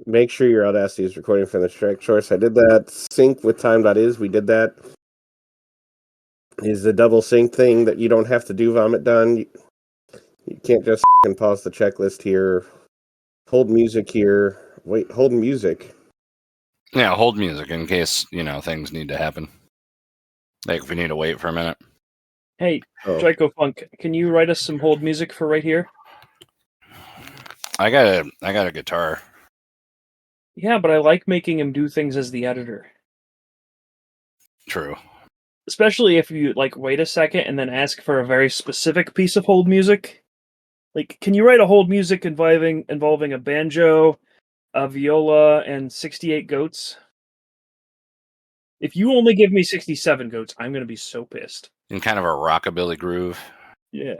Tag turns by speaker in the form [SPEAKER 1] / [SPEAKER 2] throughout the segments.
[SPEAKER 1] Make sure your Audacity is recording from the correct source. I did that. Sync with time.is. We did that. Is the double sync thing that you don't have to do Vomit done. You can't just pause the checklist here. Hold music here. Wait, hold music.
[SPEAKER 2] Yeah, hold music in case, things need to happen. Like if we need to wait for a minute.
[SPEAKER 3] Hey, Dracofunk, can you write us some hold music for right here?
[SPEAKER 2] I got a guitar.
[SPEAKER 3] Yeah, but I like making him do things as the editor.
[SPEAKER 2] True.
[SPEAKER 3] Especially if you wait a second and then ask for a very specific piece of hold music. Like, can you write a hold music involving a banjo, a viola, and 68 goats? If you only give me 67 goats, I'm going to be so pissed.
[SPEAKER 2] In kind of a rockabilly groove.
[SPEAKER 3] Yeah.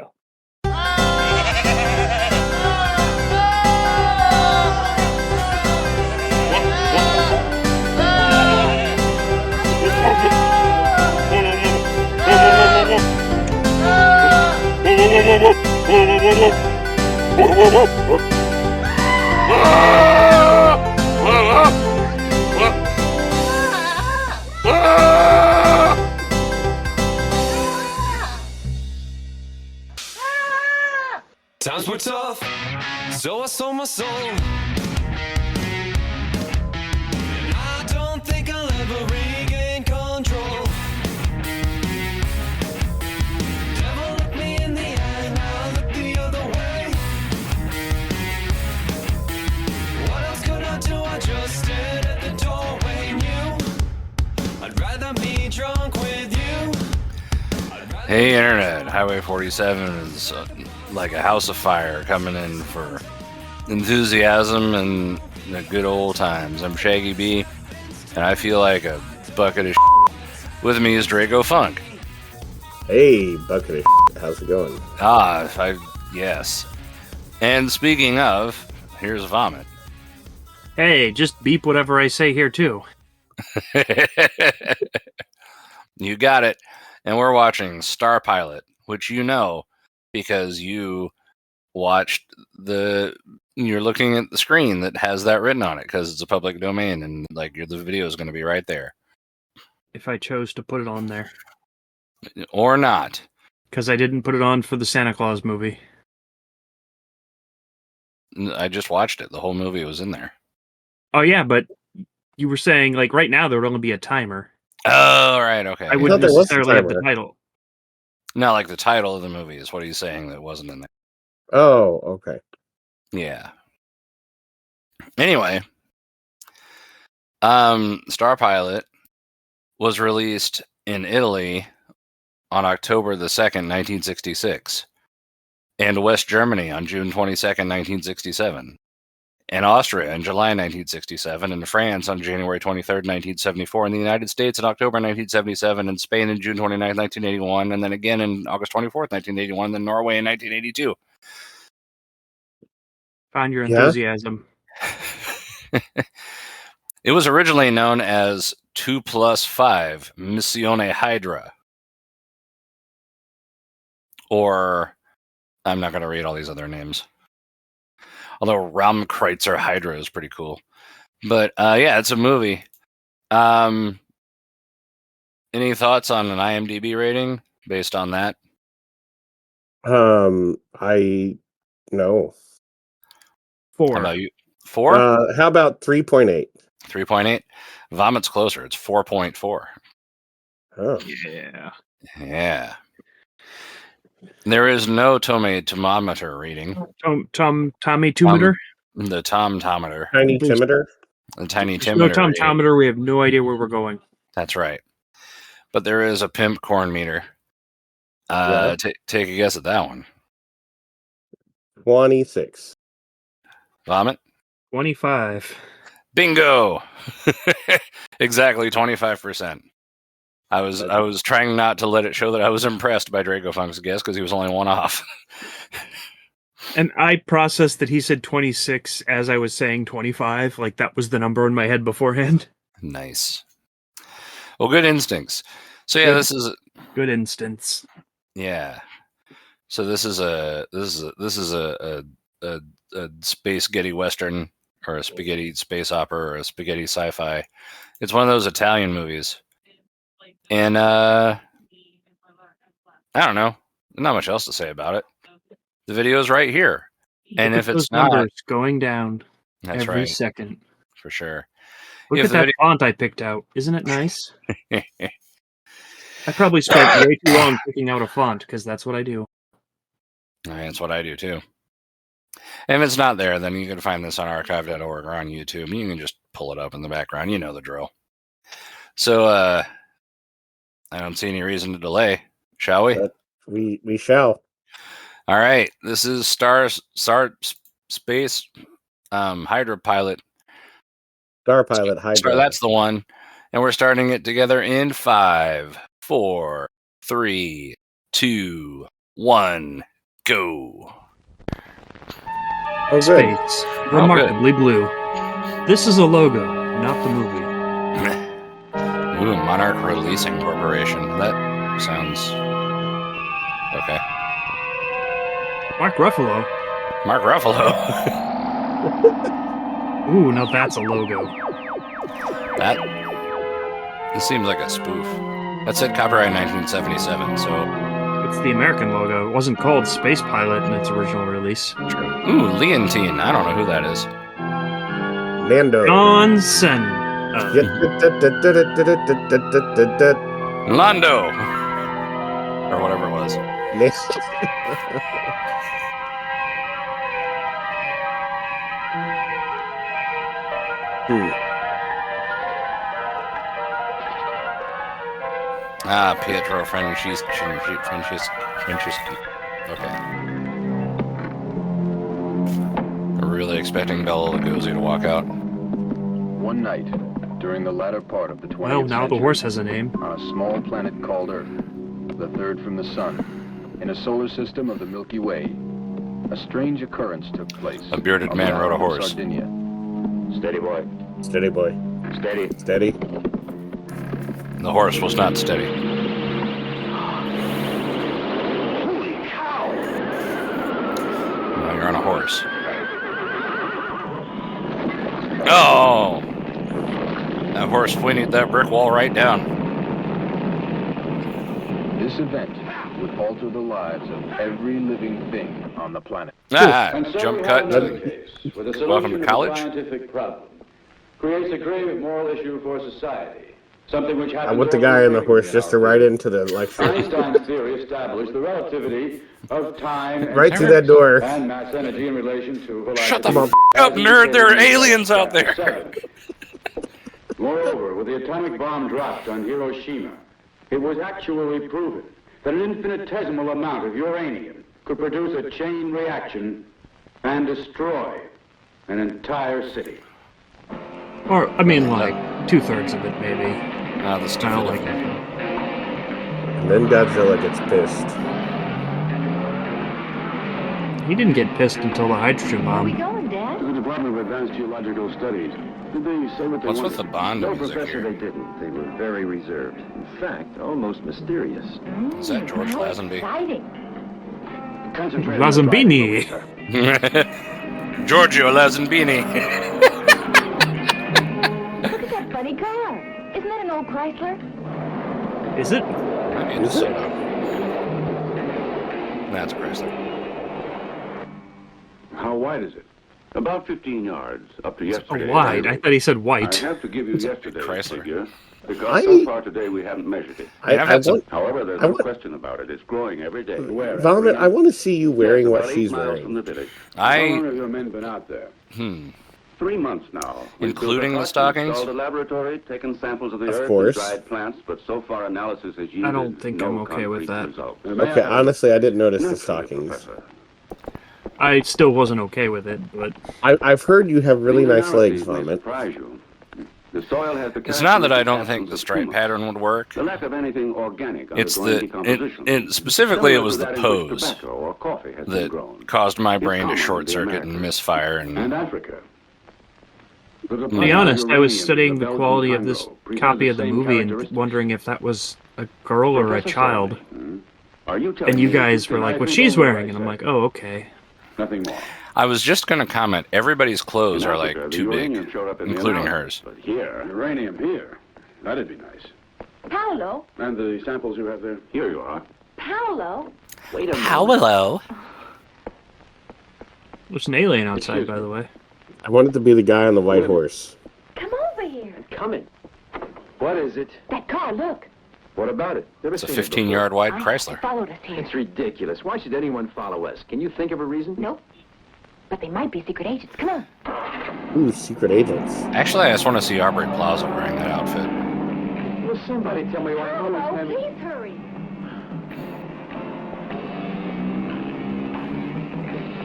[SPEAKER 4] Times were tough, so I sold my soul. And I don't think I'll ever regain control. Devil looked me in the eye, now I look the other way. What else could I do? I just stared at the doorway, knew I'd rather be drunk with you.
[SPEAKER 2] Hey Internet, Highway 47 is like a house of fire coming in for enthusiasm and the good old times. I'm ShaggyB, and I feel like a bucket of shit. With me is Dracofunk.
[SPEAKER 1] Hey, bucket of shit. How's it going?
[SPEAKER 2] Yes. And speaking of, here's Vomit.
[SPEAKER 3] Hey, just beep whatever I say here too.
[SPEAKER 2] You got it. And we're watching Star Pilot, which because you watched you're looking at the screen that has that written on it because it's a public domain and the video is going to be right there.
[SPEAKER 3] If I chose to put it on there.
[SPEAKER 2] Or not.
[SPEAKER 3] Because I didn't put it on for the Santa Claus movie.
[SPEAKER 2] I just watched it. The whole movie was in there.
[SPEAKER 3] Oh yeah, but you were saying right now there would only be a timer.
[SPEAKER 2] Oh, right, okay.
[SPEAKER 3] I wouldn't necessarily have the title.
[SPEAKER 2] No, the title of the movie is what he's saying that wasn't in there.
[SPEAKER 1] Oh, okay.
[SPEAKER 2] Yeah. Anyway, Star Pilot was released in Italy on October the 2nd, 1966, and West Germany on June 22nd, 1967, and Austria in July 1967, and France on January 23rd, 1974, in the United States in October 1977, and Spain in June 29th, 1981, and then again in August 24th, 1981, and then Norway in 1982.
[SPEAKER 3] Find your enthusiasm.
[SPEAKER 2] It was originally known as 2+5 Missione Hydra. Or, I'm not going to read all these other names. Although Raumkreuzer Hydra is pretty cool. But, yeah, it's a movie. Any thoughts on an IMDb rating based on that?
[SPEAKER 1] No.
[SPEAKER 3] 4.
[SPEAKER 2] How about you? 4?
[SPEAKER 1] How about 3.8?
[SPEAKER 2] 3.8? Vomit's closer. It's 4.4.
[SPEAKER 1] Oh.
[SPEAKER 3] Yeah.
[SPEAKER 2] Yeah. There is no Tomatometer reading.
[SPEAKER 3] Tommy-tometer?
[SPEAKER 2] The Tom-tometer.
[SPEAKER 1] Tiny timeter?
[SPEAKER 2] The tiny
[SPEAKER 3] There's
[SPEAKER 2] timeter.
[SPEAKER 3] no Tom-tometer. We have no idea where we're going.
[SPEAKER 2] That's right. But there is a pimp corn meter. Take a guess at that one.
[SPEAKER 1] 26.
[SPEAKER 2] Vomit?
[SPEAKER 3] 25.
[SPEAKER 2] Bingo! Exactly 25%. I was trying not to let it show that I was impressed by Dracofunk's guess because he was only one off.
[SPEAKER 3] And I processed that he said 26 as I was saying 25. Like that was the number in my head beforehand.
[SPEAKER 2] Nice. Well, good instincts. So yeah, this is
[SPEAKER 3] good instance.
[SPEAKER 2] Yeah. So this is a space Getty Western or a spaghetti space opera or a spaghetti sci-fi. It's one of those Italian movies. And I don't know. Not much else to say about it. The video is right here. And
[SPEAKER 3] Look
[SPEAKER 2] if
[SPEAKER 3] at
[SPEAKER 2] it's
[SPEAKER 3] those
[SPEAKER 2] not,
[SPEAKER 3] numbers going down
[SPEAKER 2] that's
[SPEAKER 3] every
[SPEAKER 2] right,
[SPEAKER 3] second.
[SPEAKER 2] for sure.
[SPEAKER 3] Look
[SPEAKER 2] If
[SPEAKER 3] at
[SPEAKER 2] the
[SPEAKER 3] that font I picked out. Isn't it nice? I probably spent way too long picking out a font because that's what I do.
[SPEAKER 2] That's what I do too. And if it's not there, then you can find this on archive.org or on YouTube. You can just pull it up in the background. You know the drill. So I don't see any reason to delay. Shall we?
[SPEAKER 1] We shall.
[SPEAKER 2] All right. This is Star Space Hydra Pilot.
[SPEAKER 1] Star Pilot Hydra.
[SPEAKER 2] That's the one. And we're starting it together in 5, 4, 3, 2, 1, go.
[SPEAKER 1] Oh, good.
[SPEAKER 3] Space. Remarkably blue. This is a logo, not the movie.
[SPEAKER 2] Ooh, Monarch Releasing Corporation. That sounds okay.
[SPEAKER 3] Mark Ruffalo.
[SPEAKER 2] Mark Ruffalo.
[SPEAKER 3] Ooh, now that's a logo.
[SPEAKER 2] This seems like a spoof. That said copyright 1977, so...
[SPEAKER 3] It's the American logo. It wasn't called Space Pilot in its original release.
[SPEAKER 2] Ooh, Leontine. I don't know who that is.
[SPEAKER 1] Nando.
[SPEAKER 3] Johnson.
[SPEAKER 2] Londo! Or whatever it was. Pietro Franceschi. Okay. We're really expecting Bela Lugosi to walk out.
[SPEAKER 5] One night, during the latter part of the 20th
[SPEAKER 3] Well, now the
[SPEAKER 5] century,
[SPEAKER 3] horse has a name.
[SPEAKER 5] on a small planet called Earth, the third from the Sun, in a solar system of the Milky Way, a strange occurrence took place.
[SPEAKER 2] A bearded
[SPEAKER 5] on
[SPEAKER 2] man
[SPEAKER 5] the
[SPEAKER 2] rode a
[SPEAKER 5] island of
[SPEAKER 2] horse.
[SPEAKER 5] Sardinia. Steady, boy.
[SPEAKER 1] Steady boy.
[SPEAKER 5] Steady.
[SPEAKER 1] Steady.
[SPEAKER 2] The horse was not steady.
[SPEAKER 5] Holy cow!
[SPEAKER 2] Now you're on a horse. Oh! That horse pointed that brick wall right down.
[SPEAKER 5] This event would alter the lives of every living thing on the planet.
[SPEAKER 2] Jump cut. Welcome to college.
[SPEAKER 6] Scientific problem creates a grave moral issue for society. Something which
[SPEAKER 1] I
[SPEAKER 6] happens
[SPEAKER 1] want the
[SPEAKER 6] over
[SPEAKER 1] guy
[SPEAKER 6] and
[SPEAKER 1] on the
[SPEAKER 6] over
[SPEAKER 1] horse
[SPEAKER 6] again
[SPEAKER 1] just
[SPEAKER 6] in
[SPEAKER 1] to
[SPEAKER 6] our
[SPEAKER 1] ride
[SPEAKER 6] world.
[SPEAKER 1] into the lecture.
[SPEAKER 6] Einstein's theory established the relativity of time and
[SPEAKER 1] Right through that door.
[SPEAKER 6] and mass energy in relation to
[SPEAKER 2] Shut the
[SPEAKER 6] velocity.
[SPEAKER 2] up, nerd. There are aliens out there.
[SPEAKER 6] Moreover, when the atomic bomb dropped on Hiroshima, it was actually proven that an infinitesimal amount of uranium could produce a chain reaction and destroy an entire city.
[SPEAKER 3] Or, I mean, like, 2/3 of it, maybe.
[SPEAKER 2] The
[SPEAKER 3] I don't
[SPEAKER 2] stupid.
[SPEAKER 3] like it.
[SPEAKER 1] And then Godzilla gets pissed.
[SPEAKER 3] He didn't get pissed until the hydrogen
[SPEAKER 7] Where are we
[SPEAKER 3] bomb.
[SPEAKER 7] going, Dad?
[SPEAKER 6] To the Department of Advanced Geological Studies. Did they say what they
[SPEAKER 2] What's with
[SPEAKER 6] wanted?
[SPEAKER 2] the Bond
[SPEAKER 8] No,
[SPEAKER 2] music
[SPEAKER 8] Professor,
[SPEAKER 2] here?
[SPEAKER 8] they didn't. They were very reserved. In fact, almost mysterious.
[SPEAKER 2] Is that George
[SPEAKER 7] How
[SPEAKER 2] Lazenby?
[SPEAKER 7] exciting.
[SPEAKER 6] Concentrate on
[SPEAKER 3] Lazenbini.
[SPEAKER 6] the flight, sir.
[SPEAKER 2] Giorgio Lazenbini.
[SPEAKER 7] Look at that funny car. Isn't that an old Chrysler?
[SPEAKER 3] Is it?
[SPEAKER 2] Maybe it's soda. That's Chrysler.
[SPEAKER 6] How wide is it? About 15 yards, up to yesterday.
[SPEAKER 3] Wide. I thought he said
[SPEAKER 6] I
[SPEAKER 3] white.
[SPEAKER 6] have to give you yesterday's
[SPEAKER 2] Chrysler.
[SPEAKER 6] figure, because
[SPEAKER 1] I-
[SPEAKER 6] so far today we haven't measured it.
[SPEAKER 1] I want,
[SPEAKER 6] However, there's
[SPEAKER 1] I
[SPEAKER 6] no
[SPEAKER 1] want-
[SPEAKER 6] question about it. It's growing every day. Where?
[SPEAKER 1] Vomit, I want to see you wearing
[SPEAKER 6] Yes,
[SPEAKER 1] what
[SPEAKER 6] about 8
[SPEAKER 1] she's
[SPEAKER 6] miles
[SPEAKER 1] wearing.
[SPEAKER 6] from the village.
[SPEAKER 2] I-
[SPEAKER 6] How long have your men been out there? 3 months now. We've
[SPEAKER 2] Including
[SPEAKER 6] built a
[SPEAKER 2] the stockings?
[SPEAKER 6] installed a laboratory, taken samples of the
[SPEAKER 1] Of
[SPEAKER 6] earth
[SPEAKER 1] course.
[SPEAKER 6] and dried plants, but so far analysis has yielded
[SPEAKER 3] don't think
[SPEAKER 6] no
[SPEAKER 3] I'm okay with
[SPEAKER 6] concrete
[SPEAKER 3] that.
[SPEAKER 6] result.
[SPEAKER 1] Okay, honestly, I didn't notice the
[SPEAKER 6] Naturally,
[SPEAKER 1] stockings.
[SPEAKER 6] Professor.
[SPEAKER 3] I still wasn't okay with it, but
[SPEAKER 1] I've heard you have really
[SPEAKER 6] These
[SPEAKER 1] nice legs,
[SPEAKER 6] analyses may
[SPEAKER 1] Vomit.
[SPEAKER 6] surprise you. The soil has the
[SPEAKER 2] It's not that I
[SPEAKER 6] characteristic
[SPEAKER 2] don't think
[SPEAKER 6] absence
[SPEAKER 2] the
[SPEAKER 6] of
[SPEAKER 2] stripe
[SPEAKER 6] humus.
[SPEAKER 2] pattern would work.
[SPEAKER 6] The lack of anything organic
[SPEAKER 2] It's
[SPEAKER 6] undergoing
[SPEAKER 2] the
[SPEAKER 6] decomposition.
[SPEAKER 2] specifically it was
[SPEAKER 6] Similar
[SPEAKER 2] the
[SPEAKER 6] to that in which
[SPEAKER 2] pose
[SPEAKER 6] tobacco or coffee has been
[SPEAKER 2] that
[SPEAKER 6] grown.
[SPEAKER 2] caused my brain to
[SPEAKER 6] common
[SPEAKER 2] short
[SPEAKER 6] in the
[SPEAKER 2] circuit and
[SPEAKER 6] Americas.
[SPEAKER 2] misfire
[SPEAKER 6] And
[SPEAKER 2] and
[SPEAKER 6] Africa.
[SPEAKER 3] to be honest, I was studying the quality of this copy of the movie and wondering if that was a girl or a child.
[SPEAKER 6] Are you telling
[SPEAKER 3] And you
[SPEAKER 6] me
[SPEAKER 3] guys
[SPEAKER 6] that
[SPEAKER 3] were like,
[SPEAKER 6] I
[SPEAKER 3] what
[SPEAKER 6] think
[SPEAKER 3] she's
[SPEAKER 6] all
[SPEAKER 3] wearing,
[SPEAKER 6] right,
[SPEAKER 3] and I'm
[SPEAKER 6] sir?
[SPEAKER 3] like, oh, okay.
[SPEAKER 6] Nothing more.
[SPEAKER 2] I was just going to comment. Everybody's clothes
[SPEAKER 6] In
[SPEAKER 2] are
[SPEAKER 6] Africa,
[SPEAKER 2] like
[SPEAKER 6] the
[SPEAKER 2] too big,
[SPEAKER 6] uranium showed up in the
[SPEAKER 2] including
[SPEAKER 6] analysis,
[SPEAKER 2] hers.
[SPEAKER 6] But here, uranium here. That'd be nice.
[SPEAKER 7] Paolo?
[SPEAKER 6] And the samples you have there? Here you are.
[SPEAKER 7] Paolo?
[SPEAKER 8] Wait a moment.
[SPEAKER 2] Hello.
[SPEAKER 3] There's an alien outside, by the way.
[SPEAKER 1] I wanted to be the guy on the white horse.
[SPEAKER 7] Come over here.
[SPEAKER 8] Coming. What is it?
[SPEAKER 7] That car, look.
[SPEAKER 8] What about it? Never
[SPEAKER 2] It's a
[SPEAKER 8] seen it
[SPEAKER 2] 15-yard wide
[SPEAKER 7] They
[SPEAKER 2] Chrysler.
[SPEAKER 7] followed us here.
[SPEAKER 8] before. It's ridiculous. Why should anyone follow us? Can you think of a reason?
[SPEAKER 7] Nope. But they might be secret agents. Come on.
[SPEAKER 1] Ooh, secret agents.
[SPEAKER 2] Actually, I just want to see Aubrey Plaza wearing that outfit.
[SPEAKER 8] Will somebody tell me why all this
[SPEAKER 7] Paolo,
[SPEAKER 8] time...
[SPEAKER 7] please hurry.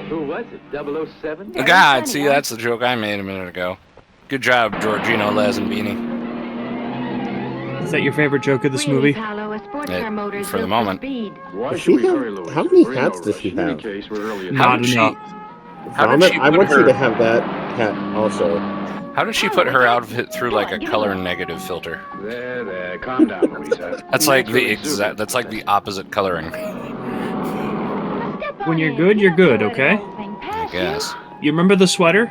[SPEAKER 8] Who was it? 007?
[SPEAKER 2] God, see, that's the joke I made a minute ago. Good job, Giorgino Lazambini.
[SPEAKER 3] Is that your favorite joke of this
[SPEAKER 7] Really,
[SPEAKER 3] movie?
[SPEAKER 7] Paolo, a sports
[SPEAKER 2] Yeah,
[SPEAKER 7] car motor is
[SPEAKER 2] for the
[SPEAKER 7] built
[SPEAKER 2] moment.
[SPEAKER 7] speed.
[SPEAKER 6] Why
[SPEAKER 1] Does
[SPEAKER 6] should
[SPEAKER 1] she
[SPEAKER 6] we
[SPEAKER 1] have-
[SPEAKER 6] hurry, Louis?
[SPEAKER 1] how many
[SPEAKER 6] We're in
[SPEAKER 1] hats
[SPEAKER 6] no
[SPEAKER 1] does
[SPEAKER 6] rush.
[SPEAKER 1] she
[SPEAKER 6] In any
[SPEAKER 1] have?
[SPEAKER 6] case, we're early
[SPEAKER 2] How
[SPEAKER 3] Not
[SPEAKER 2] did she?
[SPEAKER 3] enough.
[SPEAKER 2] How did
[SPEAKER 1] Vomit?
[SPEAKER 2] she
[SPEAKER 1] I
[SPEAKER 2] put
[SPEAKER 1] want you
[SPEAKER 2] her?
[SPEAKER 1] to have that hat also.
[SPEAKER 2] How did she put her outfit through like a color negative filter?
[SPEAKER 6] There, calm down, Louisa.
[SPEAKER 2] That's like the
[SPEAKER 6] Naturally
[SPEAKER 2] exact.
[SPEAKER 6] suited.
[SPEAKER 2] That's like the opposite coloring.
[SPEAKER 7] Step
[SPEAKER 3] When
[SPEAKER 7] on
[SPEAKER 3] you're
[SPEAKER 7] in.
[SPEAKER 3] good,
[SPEAKER 7] You
[SPEAKER 3] you're
[SPEAKER 7] don't
[SPEAKER 3] good,
[SPEAKER 7] know where the
[SPEAKER 3] okay?
[SPEAKER 7] whole thing
[SPEAKER 2] I
[SPEAKER 7] passed you.
[SPEAKER 2] guess.
[SPEAKER 3] You remember the sweater?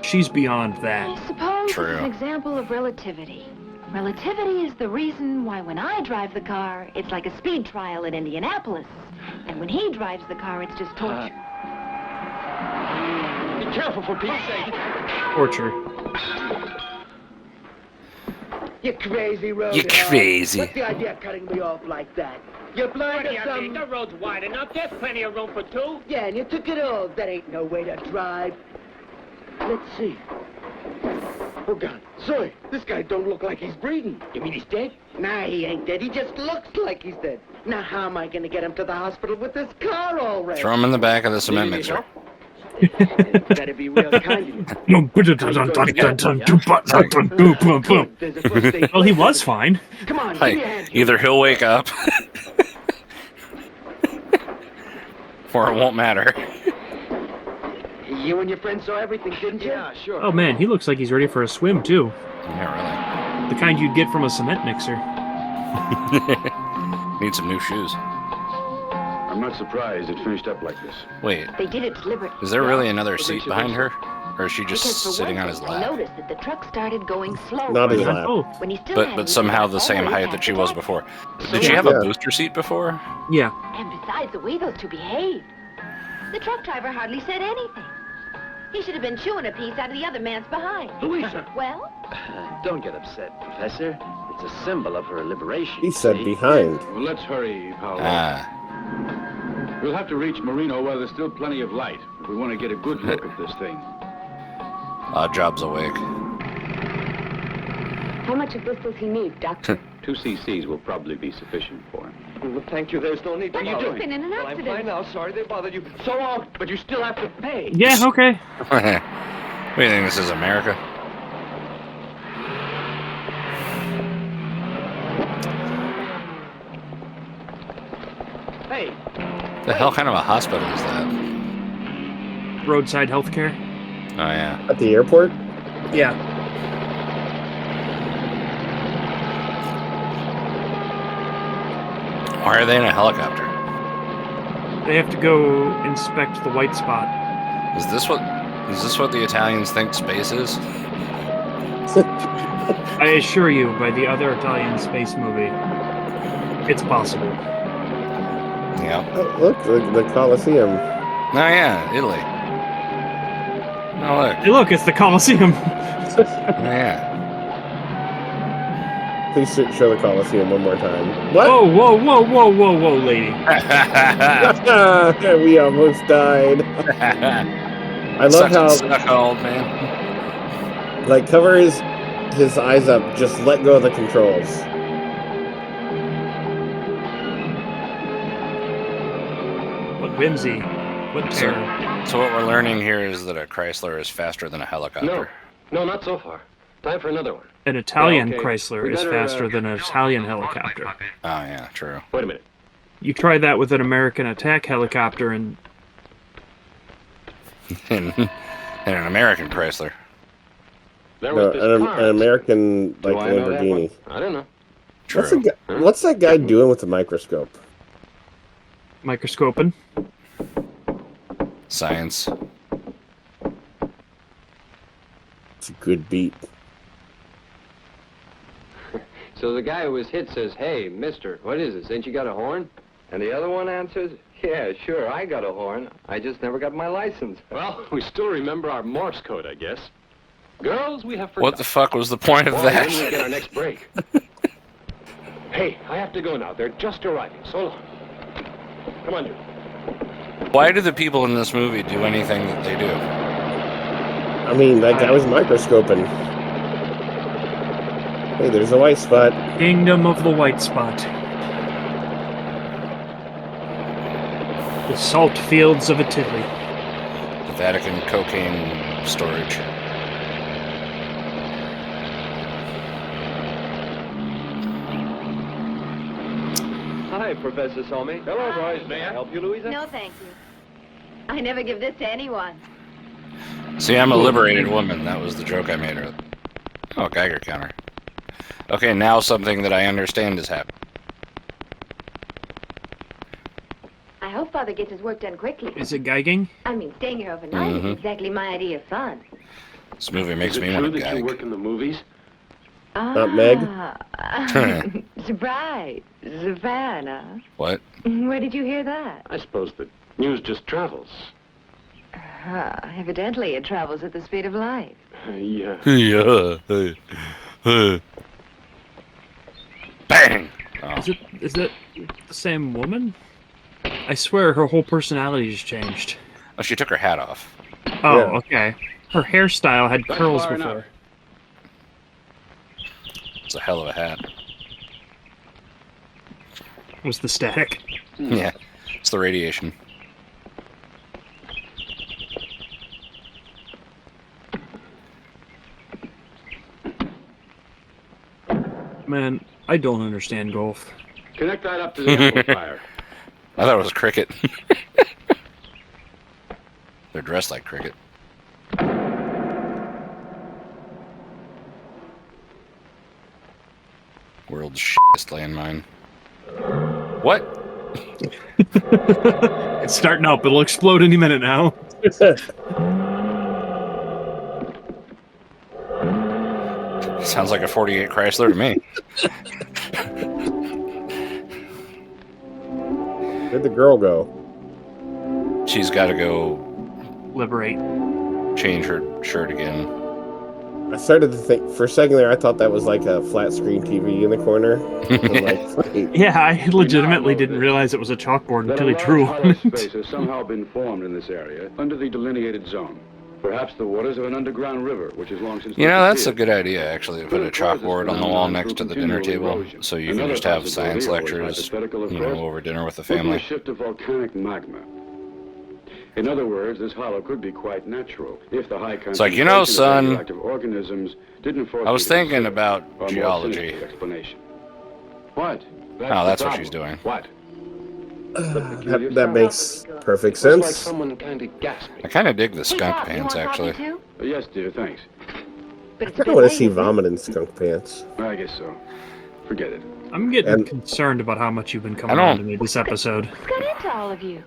[SPEAKER 3] She's beyond that.
[SPEAKER 7] I suppose
[SPEAKER 2] True.
[SPEAKER 7] it's an example of relativity. Relativity is the reason why when I drive the car, it's like a speed trial at Indianapolis. And when he drives the car, it's just torture.
[SPEAKER 8] Be careful, for Pete's sake.
[SPEAKER 3] Torture.
[SPEAKER 9] You crazy road.
[SPEAKER 2] You crazy.
[SPEAKER 9] What's the idea of cutting me off like that? You're blind or something?
[SPEAKER 10] The road's wide enough. There's plenty of room for two.
[SPEAKER 9] Yeah, and you took it all. That ain't no way to drive. Let's see. Oh, God. Zoe, this guy don't look like he's breathing. You mean he's dead? Nah, he ain't dead. He just looks like he's dead. Now, how am I going to get him to the hospital with this car already?
[SPEAKER 2] Throw him in the back of the cement mixer.
[SPEAKER 9] That'd be real kind of you. There's a first aid
[SPEAKER 3] Well, he
[SPEAKER 9] place.
[SPEAKER 3] was fine.
[SPEAKER 9] Come on, give me a
[SPEAKER 2] Like,
[SPEAKER 9] hand.
[SPEAKER 2] either he'll wake up, or it won't matter.
[SPEAKER 9] You and your friend saw everything, didn't you?
[SPEAKER 8] Yeah, sure.
[SPEAKER 3] Oh man, he looks like he's ready for a swim too.
[SPEAKER 2] Yeah,
[SPEAKER 3] The kind you'd get from a cement mixer.
[SPEAKER 2] really. Need some new shoes.
[SPEAKER 6] I'm not surprised it finished up like this.
[SPEAKER 2] Wait,
[SPEAKER 7] They did it deliberately.
[SPEAKER 2] is there really another seat behind her, or is she
[SPEAKER 7] Because
[SPEAKER 2] just
[SPEAKER 7] for
[SPEAKER 2] sitting
[SPEAKER 7] one
[SPEAKER 2] on his
[SPEAKER 7] thing, I
[SPEAKER 2] lap?
[SPEAKER 7] noticed that the truck started going slow.
[SPEAKER 1] Not his
[SPEAKER 3] On
[SPEAKER 1] lap.
[SPEAKER 3] both.
[SPEAKER 7] When he still
[SPEAKER 2] But
[SPEAKER 7] hadn't
[SPEAKER 2] somehow
[SPEAKER 7] even
[SPEAKER 2] the same
[SPEAKER 7] already
[SPEAKER 2] height that
[SPEAKER 7] passed
[SPEAKER 2] she
[SPEAKER 7] the
[SPEAKER 2] was
[SPEAKER 7] taxi.
[SPEAKER 2] before. Did she have a
[SPEAKER 1] Yeah.
[SPEAKER 2] booster seat before?
[SPEAKER 3] Yeah.
[SPEAKER 7] And besides, the way those two behaved. The truck driver hardly said anything. He should have been chewing a piece out of the other man's behind.
[SPEAKER 9] Louisa.
[SPEAKER 7] Well,
[SPEAKER 8] Don't get upset, Professor. It's a symbol of her liberation.
[SPEAKER 1] He said
[SPEAKER 8] see?
[SPEAKER 1] behind.
[SPEAKER 6] Well, let's hurry, Paolo.
[SPEAKER 2] Ah,
[SPEAKER 6] We'll have to reach Marino while there's still plenty of light if we want to get a good look at this thing.
[SPEAKER 2] Odd Job's awake.
[SPEAKER 7] how much of this does he need, Doctor?
[SPEAKER 6] 2 cc's will probably be sufficient for him.
[SPEAKER 9] Well, thank you. There's no need for
[SPEAKER 7] But
[SPEAKER 9] you
[SPEAKER 7] he's
[SPEAKER 9] doing.
[SPEAKER 7] been in an
[SPEAKER 9] Well, I'm
[SPEAKER 7] accident.
[SPEAKER 9] fine now. Sorry they bothered you. So long, but you still have to pay.
[SPEAKER 3] Yeah, okay.
[SPEAKER 2] What do you think this is, America?
[SPEAKER 9] Hey,
[SPEAKER 2] The hell kind of a hospital is that?
[SPEAKER 3] Roadside healthcare.
[SPEAKER 2] Oh yeah.
[SPEAKER 1] At the airport?
[SPEAKER 3] Yeah.
[SPEAKER 2] Why are they in a helicopter?
[SPEAKER 3] They have to go inspect the white spot.
[SPEAKER 2] Is this what the Italians think space is?
[SPEAKER 3] I assure you, by the other Italian space movie, it's possible.
[SPEAKER 2] Yeah.
[SPEAKER 1] Oh, look, the Colosseum.
[SPEAKER 2] Oh yeah, Italy. Oh look.
[SPEAKER 3] Hey, look, it's the Colosseum.
[SPEAKER 2] Oh yeah.
[SPEAKER 1] Please show the Colosseum one more time. What?
[SPEAKER 3] Whoa, whoa, whoa, whoa, whoa, whoa, lady.
[SPEAKER 1] We almost died. I love how,
[SPEAKER 2] suck, old man.
[SPEAKER 1] like, cover his eyes up, just let go of the controls.
[SPEAKER 3] What whimsy. What terror.
[SPEAKER 2] So what we're learning here is that a Chrysler is faster than a helicopter.
[SPEAKER 8] No, not so far. Time for another one.
[SPEAKER 3] An Italian
[SPEAKER 8] Yeah, okay.
[SPEAKER 3] Chrysler
[SPEAKER 8] We
[SPEAKER 3] is
[SPEAKER 8] better,
[SPEAKER 3] faster than an Italian helicopter.
[SPEAKER 2] Oh yeah, true.
[SPEAKER 8] Wait a minute.
[SPEAKER 3] You try that with an American attack helicopter and
[SPEAKER 2] And an American Chrysler.
[SPEAKER 8] There
[SPEAKER 1] No,
[SPEAKER 8] was this
[SPEAKER 1] an
[SPEAKER 8] car.
[SPEAKER 1] American, like,
[SPEAKER 8] Do I know that
[SPEAKER 1] Lamborghini.
[SPEAKER 8] one? I don't know.
[SPEAKER 2] True.
[SPEAKER 1] What's that guy doing with the microscope?
[SPEAKER 3] microscoping.
[SPEAKER 2] Science.
[SPEAKER 1] It's a good beat.
[SPEAKER 11] So the guy who was hit says, "Hey, mister, what is this? Ain't you got a horn?" And the other one answers, "Yeah, sure, I got a horn. I just never got my license."
[SPEAKER 12] Well, we still remember our Morse code, I guess. Girls, we have forgotten.
[SPEAKER 2] What the fuck was the point of
[SPEAKER 12] Boy,
[SPEAKER 2] that?
[SPEAKER 12] when we get our next break. Hey, I have to go now. They're just arriving. So long. Come on, dude.
[SPEAKER 2] Why do the people in this movie do anything that they do?
[SPEAKER 1] I mean, that guy was microscoping. Hey, there's a white spot.
[SPEAKER 3] Kingdom of the White Spot. The salt fields of Italy.
[SPEAKER 2] The Vatican cocaine storage.
[SPEAKER 11] Hi, Professor Somey.
[SPEAKER 12] Hello, boys. May I help you, Louisa?
[SPEAKER 7] No, thank you. I never give this to anyone.
[SPEAKER 2] See, I'm a liberated woman. That was the joke I made earlier. Oh, Geiger counter. Okay, now something that I understand is happening.
[SPEAKER 7] I hope Father gets his work done quickly.
[SPEAKER 3] Is it geiging?
[SPEAKER 7] I mean, staying here overnight isn't exactly my idea of fun.
[SPEAKER 2] This movie makes me
[SPEAKER 12] Is it
[SPEAKER 2] want
[SPEAKER 12] true
[SPEAKER 2] to
[SPEAKER 12] that you
[SPEAKER 2] gag.
[SPEAKER 12] work in the movies?
[SPEAKER 1] Not Meg.
[SPEAKER 7] Surprise. Savannah.
[SPEAKER 2] What?
[SPEAKER 7] Where did you hear that?
[SPEAKER 12] I suppose the news just travels.
[SPEAKER 7] Evidently it travels at the speed of light.
[SPEAKER 12] Yeah.
[SPEAKER 2] Yeah. Bang! Oh.
[SPEAKER 3] Is it the same woman? I swear her whole personality just changed.
[SPEAKER 2] Oh, she took her hat off.
[SPEAKER 3] Oh,
[SPEAKER 1] Yeah.
[SPEAKER 3] okay. Her hairstyle had
[SPEAKER 12] That's
[SPEAKER 3] curls
[SPEAKER 12] far
[SPEAKER 3] before.
[SPEAKER 12] enough.
[SPEAKER 2] It's a hell of a hat.
[SPEAKER 3] Was the static?
[SPEAKER 2] Yeah, it's the radiation.
[SPEAKER 3] Man, I don't understand golf.
[SPEAKER 6] Connect that up to the amplifier.
[SPEAKER 2] I thought it was cricket. They're dressed like cricket. World's shittest landmine. What?
[SPEAKER 3] It's starting up. It'll explode any minute now.
[SPEAKER 2] Sounds like a 48 Chrysler to me.
[SPEAKER 1] Where'd the girl go?
[SPEAKER 2] She's got to go
[SPEAKER 3] Liberate.
[SPEAKER 2] change her shirt again.
[SPEAKER 1] I started to think, for a second there, I thought that was like a flat screen TV in the corner. I'm like, wait.
[SPEAKER 3] Yeah, I legitimately didn't realize it was a chalkboard
[SPEAKER 6] That
[SPEAKER 3] until
[SPEAKER 6] a
[SPEAKER 3] he
[SPEAKER 6] large
[SPEAKER 3] drew
[SPEAKER 6] hollow
[SPEAKER 3] on it.
[SPEAKER 6] space has somehow been formed in this area under the delineated zone. Perhaps the waters of an underground river, which has long since
[SPEAKER 2] You know, that's a
[SPEAKER 6] disappeared.
[SPEAKER 2] good idea, actually, to put a chalkboard on the wall next to the dinner table, so you can just have science lectures, you know, over dinner with the
[SPEAKER 6] Would be a
[SPEAKER 2] family.
[SPEAKER 6] shift of volcanic magma. In other words, this hollow could be quite natural if the high
[SPEAKER 2] It's like, you know,
[SPEAKER 6] concentration of
[SPEAKER 2] son,
[SPEAKER 6] radioactive organisms didn't force
[SPEAKER 2] I was
[SPEAKER 6] you to
[SPEAKER 2] thinking
[SPEAKER 6] consider
[SPEAKER 2] about
[SPEAKER 6] a more
[SPEAKER 2] geology.
[SPEAKER 6] sinister explanation. What?
[SPEAKER 2] Oh, that's what she's doing.
[SPEAKER 6] What?
[SPEAKER 1] That makes perfect
[SPEAKER 12] It was like
[SPEAKER 1] sense.
[SPEAKER 12] someone kind of gasping.
[SPEAKER 2] I kind of dig the
[SPEAKER 7] Hey,
[SPEAKER 2] skunk
[SPEAKER 7] Pop, you
[SPEAKER 2] pants,
[SPEAKER 7] want coffee
[SPEAKER 2] actually.
[SPEAKER 7] too?
[SPEAKER 6] Yes, dear, thanks.
[SPEAKER 7] But
[SPEAKER 1] I
[SPEAKER 7] it's a
[SPEAKER 1] kind
[SPEAKER 7] bit
[SPEAKER 1] of want to
[SPEAKER 7] late,
[SPEAKER 1] see
[SPEAKER 7] isn't it?
[SPEAKER 1] vomit in skunk pants.
[SPEAKER 6] I guess so. Forget it.
[SPEAKER 3] I'm getting
[SPEAKER 1] And-
[SPEAKER 3] concerned about how much you've been coming
[SPEAKER 2] I don't-
[SPEAKER 3] on to me this episode.
[SPEAKER 7] What's got into all of you?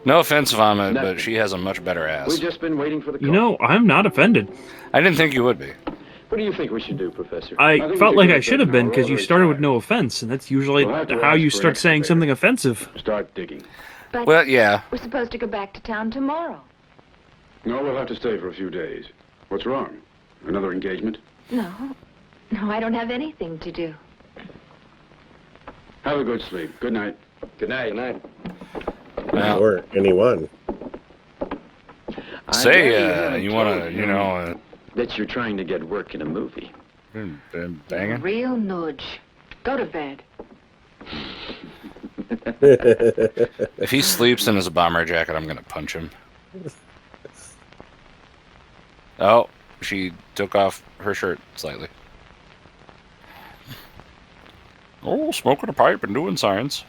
[SPEAKER 2] No offense, Vomit,
[SPEAKER 6] Nothing.
[SPEAKER 2] but she has a much better ass.
[SPEAKER 6] We've just been waiting for the call.
[SPEAKER 3] You know, I'm not offended.
[SPEAKER 2] I didn't think you would be.
[SPEAKER 6] What do you think we should do, Professor?
[SPEAKER 3] I
[SPEAKER 6] think we
[SPEAKER 3] felt
[SPEAKER 6] should
[SPEAKER 3] like
[SPEAKER 6] give
[SPEAKER 3] I
[SPEAKER 6] it
[SPEAKER 3] should have been
[SPEAKER 6] an
[SPEAKER 3] because you
[SPEAKER 6] early
[SPEAKER 3] started with
[SPEAKER 6] try.
[SPEAKER 3] no offense, and that's usually
[SPEAKER 6] We'll have to
[SPEAKER 3] how
[SPEAKER 6] ask
[SPEAKER 3] you
[SPEAKER 6] for an
[SPEAKER 3] start saying
[SPEAKER 6] excavator.
[SPEAKER 3] something offensive.
[SPEAKER 6] Start digging.
[SPEAKER 7] But
[SPEAKER 2] Well, yeah.
[SPEAKER 7] we're supposed to go back to town tomorrow.
[SPEAKER 6] No, we'll have to stay for a few days. What's wrong? Another engagement?
[SPEAKER 7] No. No, I don't have anything to do.
[SPEAKER 6] Have a good sleep. Good night.
[SPEAKER 11] Good night. Good night.
[SPEAKER 2] Well,
[SPEAKER 1] Or anyone.
[SPEAKER 2] say, you want to, you know,
[SPEAKER 8] That you're trying to get work in a movie.
[SPEAKER 2] banging?
[SPEAKER 7] Real nudge. Go to bed.
[SPEAKER 2] If he sleeps in his bomber jacket, I'm going to punch him. Oh, she took off her shirt slightly. Oh, smoking a pipe and doing science.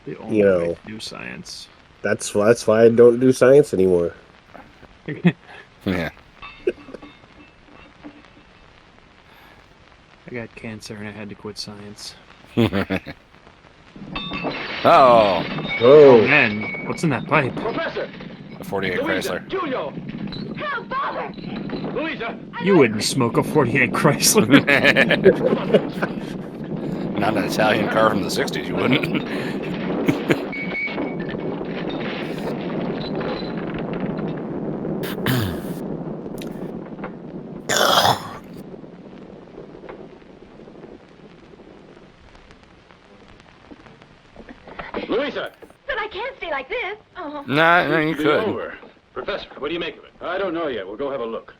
[SPEAKER 3] The only
[SPEAKER 1] You
[SPEAKER 3] way
[SPEAKER 1] know.
[SPEAKER 3] to do science.
[SPEAKER 1] That's why I don't do science anymore.
[SPEAKER 2] Yeah.
[SPEAKER 3] I got cancer and I had to quit science.
[SPEAKER 2] Oh,
[SPEAKER 3] Oh man, what's in that pipe?
[SPEAKER 12] Professor!
[SPEAKER 2] a 48
[SPEAKER 12] Louisa!
[SPEAKER 2] Chrysler.
[SPEAKER 12] Julio!
[SPEAKER 7] No, Father!
[SPEAKER 12] Louisa!
[SPEAKER 3] You wouldn't smoke a 48 Chrysler.
[SPEAKER 2] Not an Italian car from the 60s, you wouldn't.
[SPEAKER 12] Louisa!
[SPEAKER 7] But I can't stay like this. Oh.
[SPEAKER 2] No, you
[SPEAKER 12] Be
[SPEAKER 2] could.
[SPEAKER 12] over. Professor, what do you make of it? I don't know yet. We'll go have a look.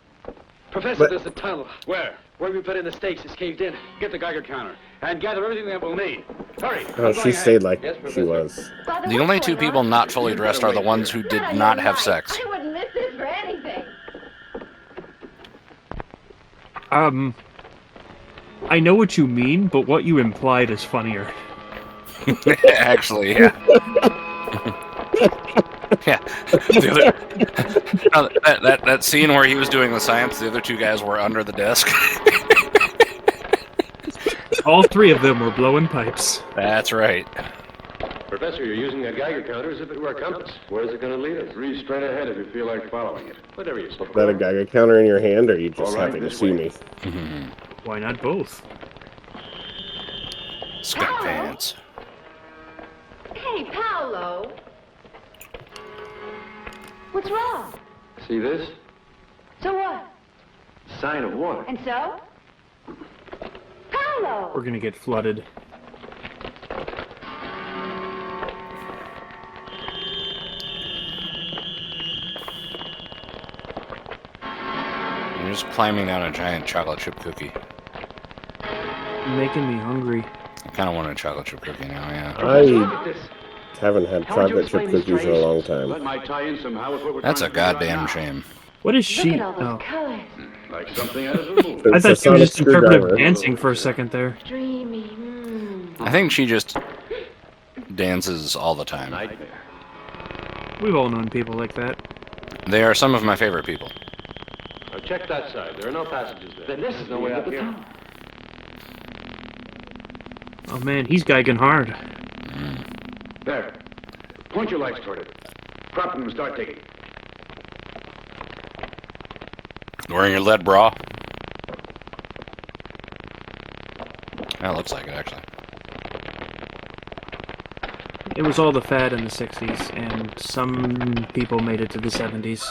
[SPEAKER 6] Professor,
[SPEAKER 1] But-
[SPEAKER 6] there's a tunnel.
[SPEAKER 12] Where?
[SPEAKER 6] Where we put in the stakes is caved in.
[SPEAKER 12] Get the Geiger counter and gather everything that we'll need. Hurry!
[SPEAKER 1] Oh, she stayed like she was.
[SPEAKER 7] Father,
[SPEAKER 2] The
[SPEAKER 7] what's
[SPEAKER 2] only two
[SPEAKER 7] going
[SPEAKER 2] people
[SPEAKER 7] on?
[SPEAKER 2] not fully dressed are the ones who did not have sex.
[SPEAKER 7] I wouldn't miss this for anything.
[SPEAKER 3] I know what you mean, but what you implied is funnier.
[SPEAKER 2] Actually, yeah. Yeah. That scene where he was doing the science, the other two guys were under the desk.
[SPEAKER 3] All three of them were blowing pipes.
[SPEAKER 2] That's right.
[SPEAKER 12] Professor, you're using that Geiger counter as if it were a compass. Where's it going to lead us? Read straight ahead if you feel like following it. Whatever you say.
[SPEAKER 1] Is that a Geiger counter in your hand, or are you just
[SPEAKER 12] All right,
[SPEAKER 1] happy to
[SPEAKER 12] this
[SPEAKER 1] see
[SPEAKER 12] way.
[SPEAKER 1] me?
[SPEAKER 3] Why not both?
[SPEAKER 2] Skunk pants.
[SPEAKER 7] Hey, Paolo. What's wrong?
[SPEAKER 8] See this?
[SPEAKER 7] So what?
[SPEAKER 8] Sign of water.
[SPEAKER 7] And so? Paolo!
[SPEAKER 3] We're gonna get flooded.
[SPEAKER 2] You're just climbing down a giant chocolate chip cookie.
[SPEAKER 3] Making me hungry.
[SPEAKER 2] I kind of want a chocolate chip cookie now, yeah.
[SPEAKER 1] I haven't had
[SPEAKER 6] How would you
[SPEAKER 1] chocolate chip
[SPEAKER 6] explain these
[SPEAKER 1] cookies in a long
[SPEAKER 12] That
[SPEAKER 1] time.
[SPEAKER 12] might tie in somehow with what we're
[SPEAKER 2] That's a
[SPEAKER 12] trying to figure out
[SPEAKER 2] goddamn
[SPEAKER 12] now.
[SPEAKER 2] shame.
[SPEAKER 3] What is
[SPEAKER 7] Look
[SPEAKER 3] she?
[SPEAKER 7] at all those
[SPEAKER 3] Oh,
[SPEAKER 7] colors.
[SPEAKER 12] Like something out of the movie.
[SPEAKER 3] I
[SPEAKER 1] It's a
[SPEAKER 3] thought she was
[SPEAKER 1] sonic
[SPEAKER 3] just interpretive
[SPEAKER 1] screwdriver.
[SPEAKER 3] dancing for a second there.
[SPEAKER 7] Dreamy.
[SPEAKER 2] I think she just dances all the time.
[SPEAKER 12] Nightmare.
[SPEAKER 3] We've all known people like that.
[SPEAKER 2] They are some of my favorite people.
[SPEAKER 12] Now check that side. There are no passages there.
[SPEAKER 6] Then this is no way out here.
[SPEAKER 3] Oh man, he's geiging hard.
[SPEAKER 12] There. Point your lights toward it. Prop them and start digging.
[SPEAKER 2] Wearing your lead bra? That looks like it, actually.
[SPEAKER 3] It was all the fad in the 60s, and some people made it to the 70s.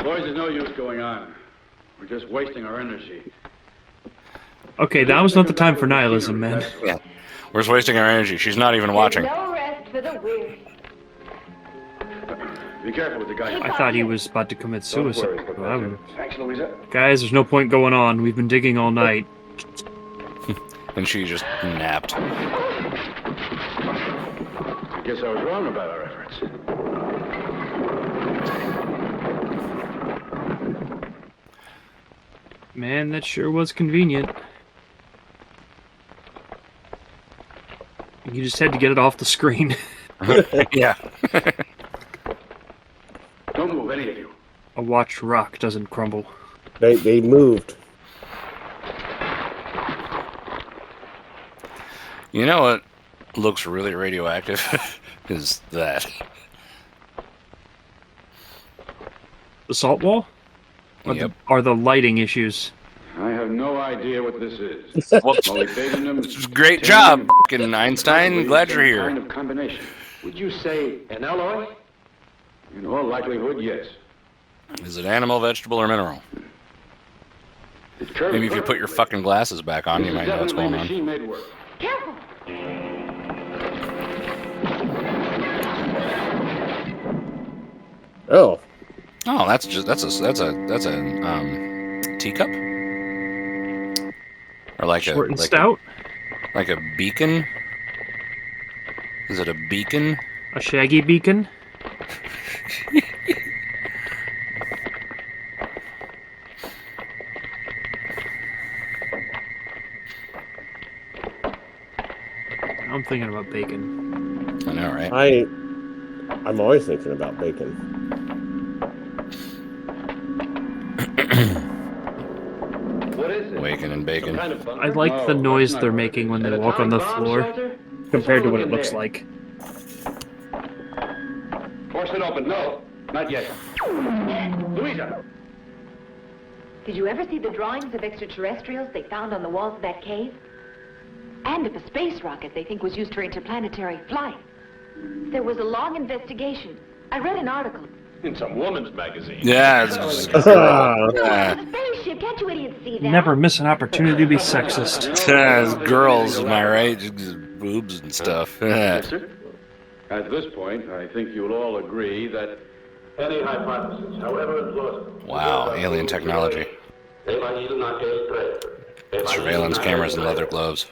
[SPEAKER 12] Boys, there's no use going on. We're just wasting our energy.
[SPEAKER 3] Okay, that was not the time for nihilism, man.
[SPEAKER 2] Yeah. We're just wasting our energy. She's not even watching.
[SPEAKER 7] No rest for the weary.
[SPEAKER 12] Be careful with the guy.
[SPEAKER 3] I thought he was about to commit suicide. Well, I would-
[SPEAKER 12] Thanks, Louisa.
[SPEAKER 3] Guys, there's no point going on. We've been digging all night.
[SPEAKER 2] And she just napped.
[SPEAKER 12] I guess I was wrong about our efforts.
[SPEAKER 3] Man, that sure was convenient. You just had to get it off the screen.
[SPEAKER 2] Yeah.
[SPEAKER 12] Don't move, any of you.
[SPEAKER 3] A watched rock doesn't crumble.
[SPEAKER 1] They moved.
[SPEAKER 2] You know what looks really radioactive? Is that.
[SPEAKER 3] The salt wall? Or,
[SPEAKER 2] Yep.
[SPEAKER 3] are the lighting issues?
[SPEAKER 12] I have no idea what this is.
[SPEAKER 2] Whoops.
[SPEAKER 12] Molybdenum.
[SPEAKER 2] Great job, fucking Einstein. Glad you're
[SPEAKER 12] Kind
[SPEAKER 2] here.
[SPEAKER 12] of combination.
[SPEAKER 6] Would you say an alloy?
[SPEAKER 12] In all likelihood, yes.
[SPEAKER 2] Is it animal, vegetable, or mineral?
[SPEAKER 12] It curves
[SPEAKER 2] Maybe if you put your
[SPEAKER 12] perfectly.
[SPEAKER 2] fucking glasses back on,
[SPEAKER 12] This
[SPEAKER 2] you
[SPEAKER 12] is
[SPEAKER 2] might know what's
[SPEAKER 12] definitely
[SPEAKER 2] going on.
[SPEAKER 12] machine-made work.
[SPEAKER 7] Careful.
[SPEAKER 1] Oh,
[SPEAKER 2] Oh, that's a teacup, or like
[SPEAKER 3] Short and
[SPEAKER 2] like
[SPEAKER 3] stout?
[SPEAKER 2] like a beacon. Is it a beacon?
[SPEAKER 3] A shaggy beacon? I'm thinking about bacon.
[SPEAKER 2] I know, right?
[SPEAKER 1] I'm always thinking about bacon.
[SPEAKER 11] What is it?
[SPEAKER 2] Bacon and bacon.
[SPEAKER 11] Some kind of bunker?
[SPEAKER 3] I like the
[SPEAKER 12] No,
[SPEAKER 3] noise
[SPEAKER 12] that's not
[SPEAKER 3] they're
[SPEAKER 12] what it
[SPEAKER 3] making
[SPEAKER 12] is.
[SPEAKER 3] when
[SPEAKER 11] An
[SPEAKER 3] they walk on the
[SPEAKER 11] atomic bomb
[SPEAKER 3] floor.
[SPEAKER 11] shelter?
[SPEAKER 3] compared to what it looks like.
[SPEAKER 6] Force it open. No, not yet. Louisa!
[SPEAKER 7] Did you ever see the drawings of extraterrestrials they found on the walls of that cave? And of a space rocket they think was used for interplanetary flight. There was a long investigation. I read an article.
[SPEAKER 12] In some woman's magazine.
[SPEAKER 2] Yeah, it's a girl. Yeah.
[SPEAKER 7] Spaceship, can't you idiots see that?
[SPEAKER 3] Never miss an opportunity to be sexist.
[SPEAKER 2] It's girls, am I right? Just boobs and stuff.
[SPEAKER 6] Yes, sir. At this point, I think you'll all agree that any hypothesis, however plausible,
[SPEAKER 2] Wow, alien technology. Surveillance cameras and leather gloves.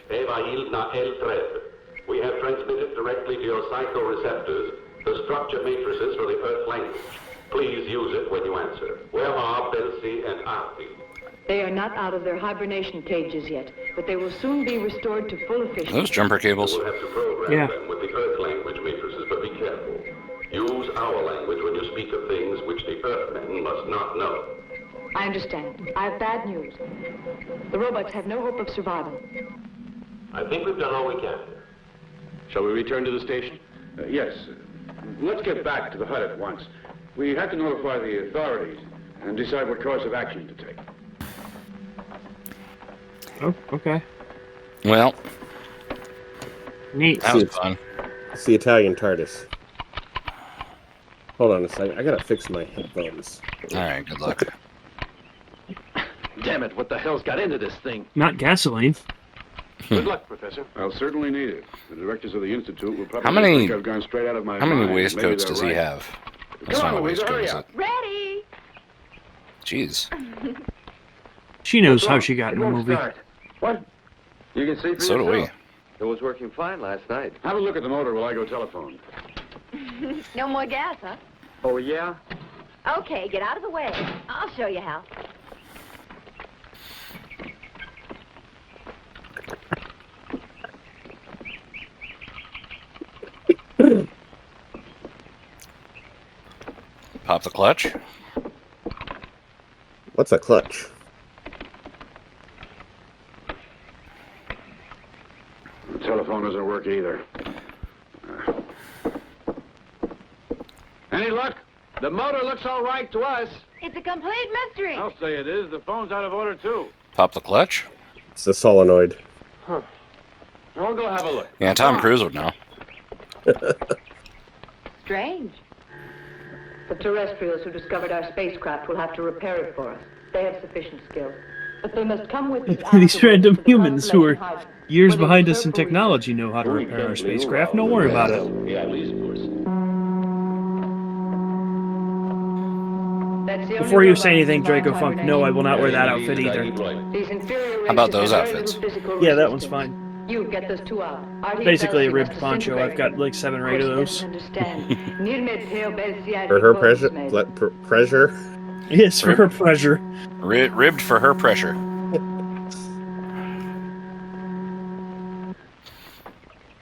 [SPEAKER 6] We have transmitted directly to your psychoreceptors the structure matrices for the Earth language. Please use it when you answer. Where are Belsey and Arthur?
[SPEAKER 13] They are not out of their hibernation cages yet, but they will soon be restored to full efficiency.
[SPEAKER 2] Those jumper cables.
[SPEAKER 6] We'll have to program them with the Earth language matrices, but be careful. Use our language when you speak of things which the Earthmen must not know.
[SPEAKER 13] I understand. I have bad news. The robots have no hope of survival.
[SPEAKER 6] I think we've done all we can.
[SPEAKER 12] Shall we return to the station?
[SPEAKER 6] Yes. Let's get back to the hut at once. We have to notify the authorities and decide what course of action to take.
[SPEAKER 3] Oh, okay.
[SPEAKER 2] Well,
[SPEAKER 3] neat.
[SPEAKER 2] That was fun.
[SPEAKER 1] It's the Italian TARDIS. Hold on a second. I gotta fix my headphones.
[SPEAKER 2] All right, good luck.
[SPEAKER 12] Damn it, what the hell's got into this thing?
[SPEAKER 3] Not gasoline.
[SPEAKER 12] Good luck, Professor.
[SPEAKER 6] I'll certainly need it. The directors of the Institute will probably
[SPEAKER 2] How many-
[SPEAKER 6] think I've gone straight out of my
[SPEAKER 2] How many
[SPEAKER 6] mind.
[SPEAKER 2] waistcoats
[SPEAKER 6] Maybe
[SPEAKER 2] does
[SPEAKER 6] they're
[SPEAKER 2] he
[SPEAKER 6] right.
[SPEAKER 2] have? That's
[SPEAKER 6] Come
[SPEAKER 2] not
[SPEAKER 6] on,
[SPEAKER 2] a
[SPEAKER 6] Louisa,
[SPEAKER 2] waistcoat,
[SPEAKER 6] hurry
[SPEAKER 2] is
[SPEAKER 6] up.
[SPEAKER 2] it?
[SPEAKER 7] Ready?
[SPEAKER 2] Jeez.
[SPEAKER 3] She knows how she got in the movie.
[SPEAKER 11] What? You can see for
[SPEAKER 2] So do we.
[SPEAKER 11] yourself. It was working fine last night.
[SPEAKER 6] Have a look at the motor while I go telephone.
[SPEAKER 7] No more gas, huh?
[SPEAKER 11] Oh, yeah?
[SPEAKER 7] Okay, get out of the way. I'll show you how.
[SPEAKER 2] Pop the clutch.
[SPEAKER 1] What's a clutch?
[SPEAKER 6] The telephone doesn't work either. Any luck?
[SPEAKER 12] The motor looks all right to us.
[SPEAKER 7] It's a complete mystery.
[SPEAKER 6] I'll say it is. The phone's out of order, too.
[SPEAKER 2] Pop the clutch.
[SPEAKER 1] It's the solenoid.
[SPEAKER 12] Huh. I'll go have a look.
[SPEAKER 2] Yeah, Tom Cruise would know.
[SPEAKER 7] Strange.
[SPEAKER 13] The terrestrials who discovered our spacecraft will have to repair it for us. They have sufficient skill. But they must come with us
[SPEAKER 3] These random
[SPEAKER 13] afterwards to the
[SPEAKER 3] humans who are
[SPEAKER 13] constellation house,
[SPEAKER 3] years
[SPEAKER 13] where they
[SPEAKER 3] behind
[SPEAKER 13] will
[SPEAKER 3] us in
[SPEAKER 13] carefully
[SPEAKER 3] technology know how to repair our spacecraft. Don't worry about it.
[SPEAKER 6] Yeah, at least, of course.
[SPEAKER 13] That's the only
[SPEAKER 3] Before you
[SPEAKER 13] robot
[SPEAKER 3] say anything,
[SPEAKER 13] who survived
[SPEAKER 3] Dracofunk, no, I will not wear that
[SPEAKER 6] Maybe
[SPEAKER 3] outfit
[SPEAKER 6] I
[SPEAKER 3] either.
[SPEAKER 6] need light.
[SPEAKER 13] These inferior
[SPEAKER 2] How about
[SPEAKER 13] races
[SPEAKER 2] those
[SPEAKER 13] have very
[SPEAKER 2] outfits?
[SPEAKER 13] little physical
[SPEAKER 3] Yeah, that one's
[SPEAKER 13] resistance.
[SPEAKER 3] fine.
[SPEAKER 13] You get those two out. Artie
[SPEAKER 3] Basically a
[SPEAKER 13] Belsey
[SPEAKER 3] ribbed
[SPEAKER 13] must
[SPEAKER 3] poncho. I've
[SPEAKER 13] disintegrate
[SPEAKER 3] got like 7 or 8 of
[SPEAKER 13] them.
[SPEAKER 3] those.
[SPEAKER 13] Understand.
[SPEAKER 1] For her pressure? Pressure?
[SPEAKER 3] Yes, for her pleasure.
[SPEAKER 2] Ribbed for her pressure.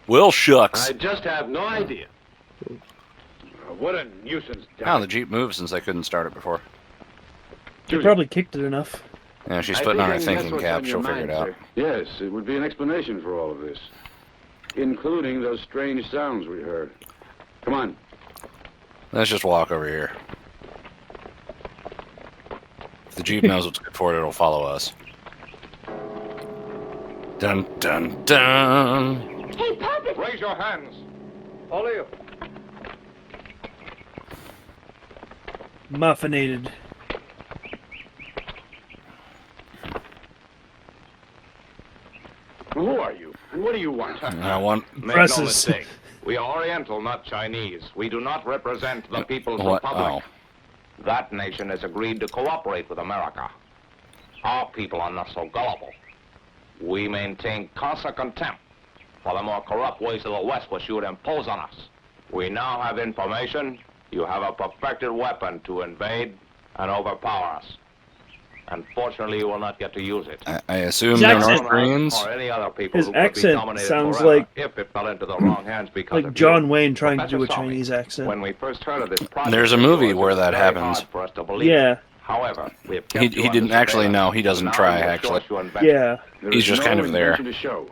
[SPEAKER 2] Well, shucks.
[SPEAKER 12] I just have no idea.
[SPEAKER 6] What a nuisance.
[SPEAKER 2] Oh, the Jeep moved since I couldn't start it before.
[SPEAKER 3] You probably kicked it enough.
[SPEAKER 2] Yeah, she's
[SPEAKER 6] I
[SPEAKER 2] putting on her
[SPEAKER 6] think that's
[SPEAKER 2] thinking
[SPEAKER 6] what's
[SPEAKER 2] cap.
[SPEAKER 6] on your
[SPEAKER 2] She'll figure it
[SPEAKER 6] mind,
[SPEAKER 2] out.
[SPEAKER 6] sir. Yes, it would be an explanation for all of this, including those strange sounds we heard. Come on.
[SPEAKER 2] Let's just walk over here. If the Jeep knows what's good for it, it'll follow us. Dun, dun, dun.
[SPEAKER 7] Hey, Puppet!
[SPEAKER 12] Raise your hands. All of you.
[SPEAKER 3] Muffinated.
[SPEAKER 6] Who are you? And what do you want?
[SPEAKER 2] I want...
[SPEAKER 12] Make no
[SPEAKER 3] Presses.
[SPEAKER 12] mistake. We are Oriental, not Chinese. We do not represent the People's
[SPEAKER 2] What?
[SPEAKER 12] Republic.
[SPEAKER 2] Oh.
[SPEAKER 12] That nation has agreed to cooperate with America. Our people are not so gullible. We maintain constant contempt for the more corrupt ways of the West which you would impose on us. We now have information. You have a perfected weapon to invade and overpower us. Unfortunately, you will not get to use it.
[SPEAKER 2] I assume
[SPEAKER 3] His
[SPEAKER 2] they're
[SPEAKER 3] accent-
[SPEAKER 2] North Koreans.
[SPEAKER 12] Or any other people
[SPEAKER 3] His
[SPEAKER 12] who could be
[SPEAKER 3] accent
[SPEAKER 12] dominated
[SPEAKER 3] sounds
[SPEAKER 12] forever
[SPEAKER 3] like-
[SPEAKER 12] if it fell into the wrong hands because
[SPEAKER 3] Like
[SPEAKER 12] of
[SPEAKER 3] John
[SPEAKER 12] you.
[SPEAKER 3] Wayne trying to do a
[SPEAKER 12] Professor Salmi,
[SPEAKER 3] Chinese accent.
[SPEAKER 12] When we first heard of this project,
[SPEAKER 2] There's a movie where that
[SPEAKER 12] very
[SPEAKER 2] happens.
[SPEAKER 12] hard for us to believe.
[SPEAKER 3] Yeah,
[SPEAKER 12] However, we have
[SPEAKER 2] He
[SPEAKER 12] kept you
[SPEAKER 2] didn't
[SPEAKER 12] under
[SPEAKER 2] actually
[SPEAKER 12] surveillance.
[SPEAKER 2] know. He doesn't
[SPEAKER 12] Now
[SPEAKER 2] try,
[SPEAKER 12] we will
[SPEAKER 2] actually.
[SPEAKER 12] force you on back.
[SPEAKER 3] yeah.
[SPEAKER 6] There
[SPEAKER 2] He's
[SPEAKER 6] is
[SPEAKER 2] just
[SPEAKER 6] no
[SPEAKER 2] kind of there.
[SPEAKER 6] intention to show.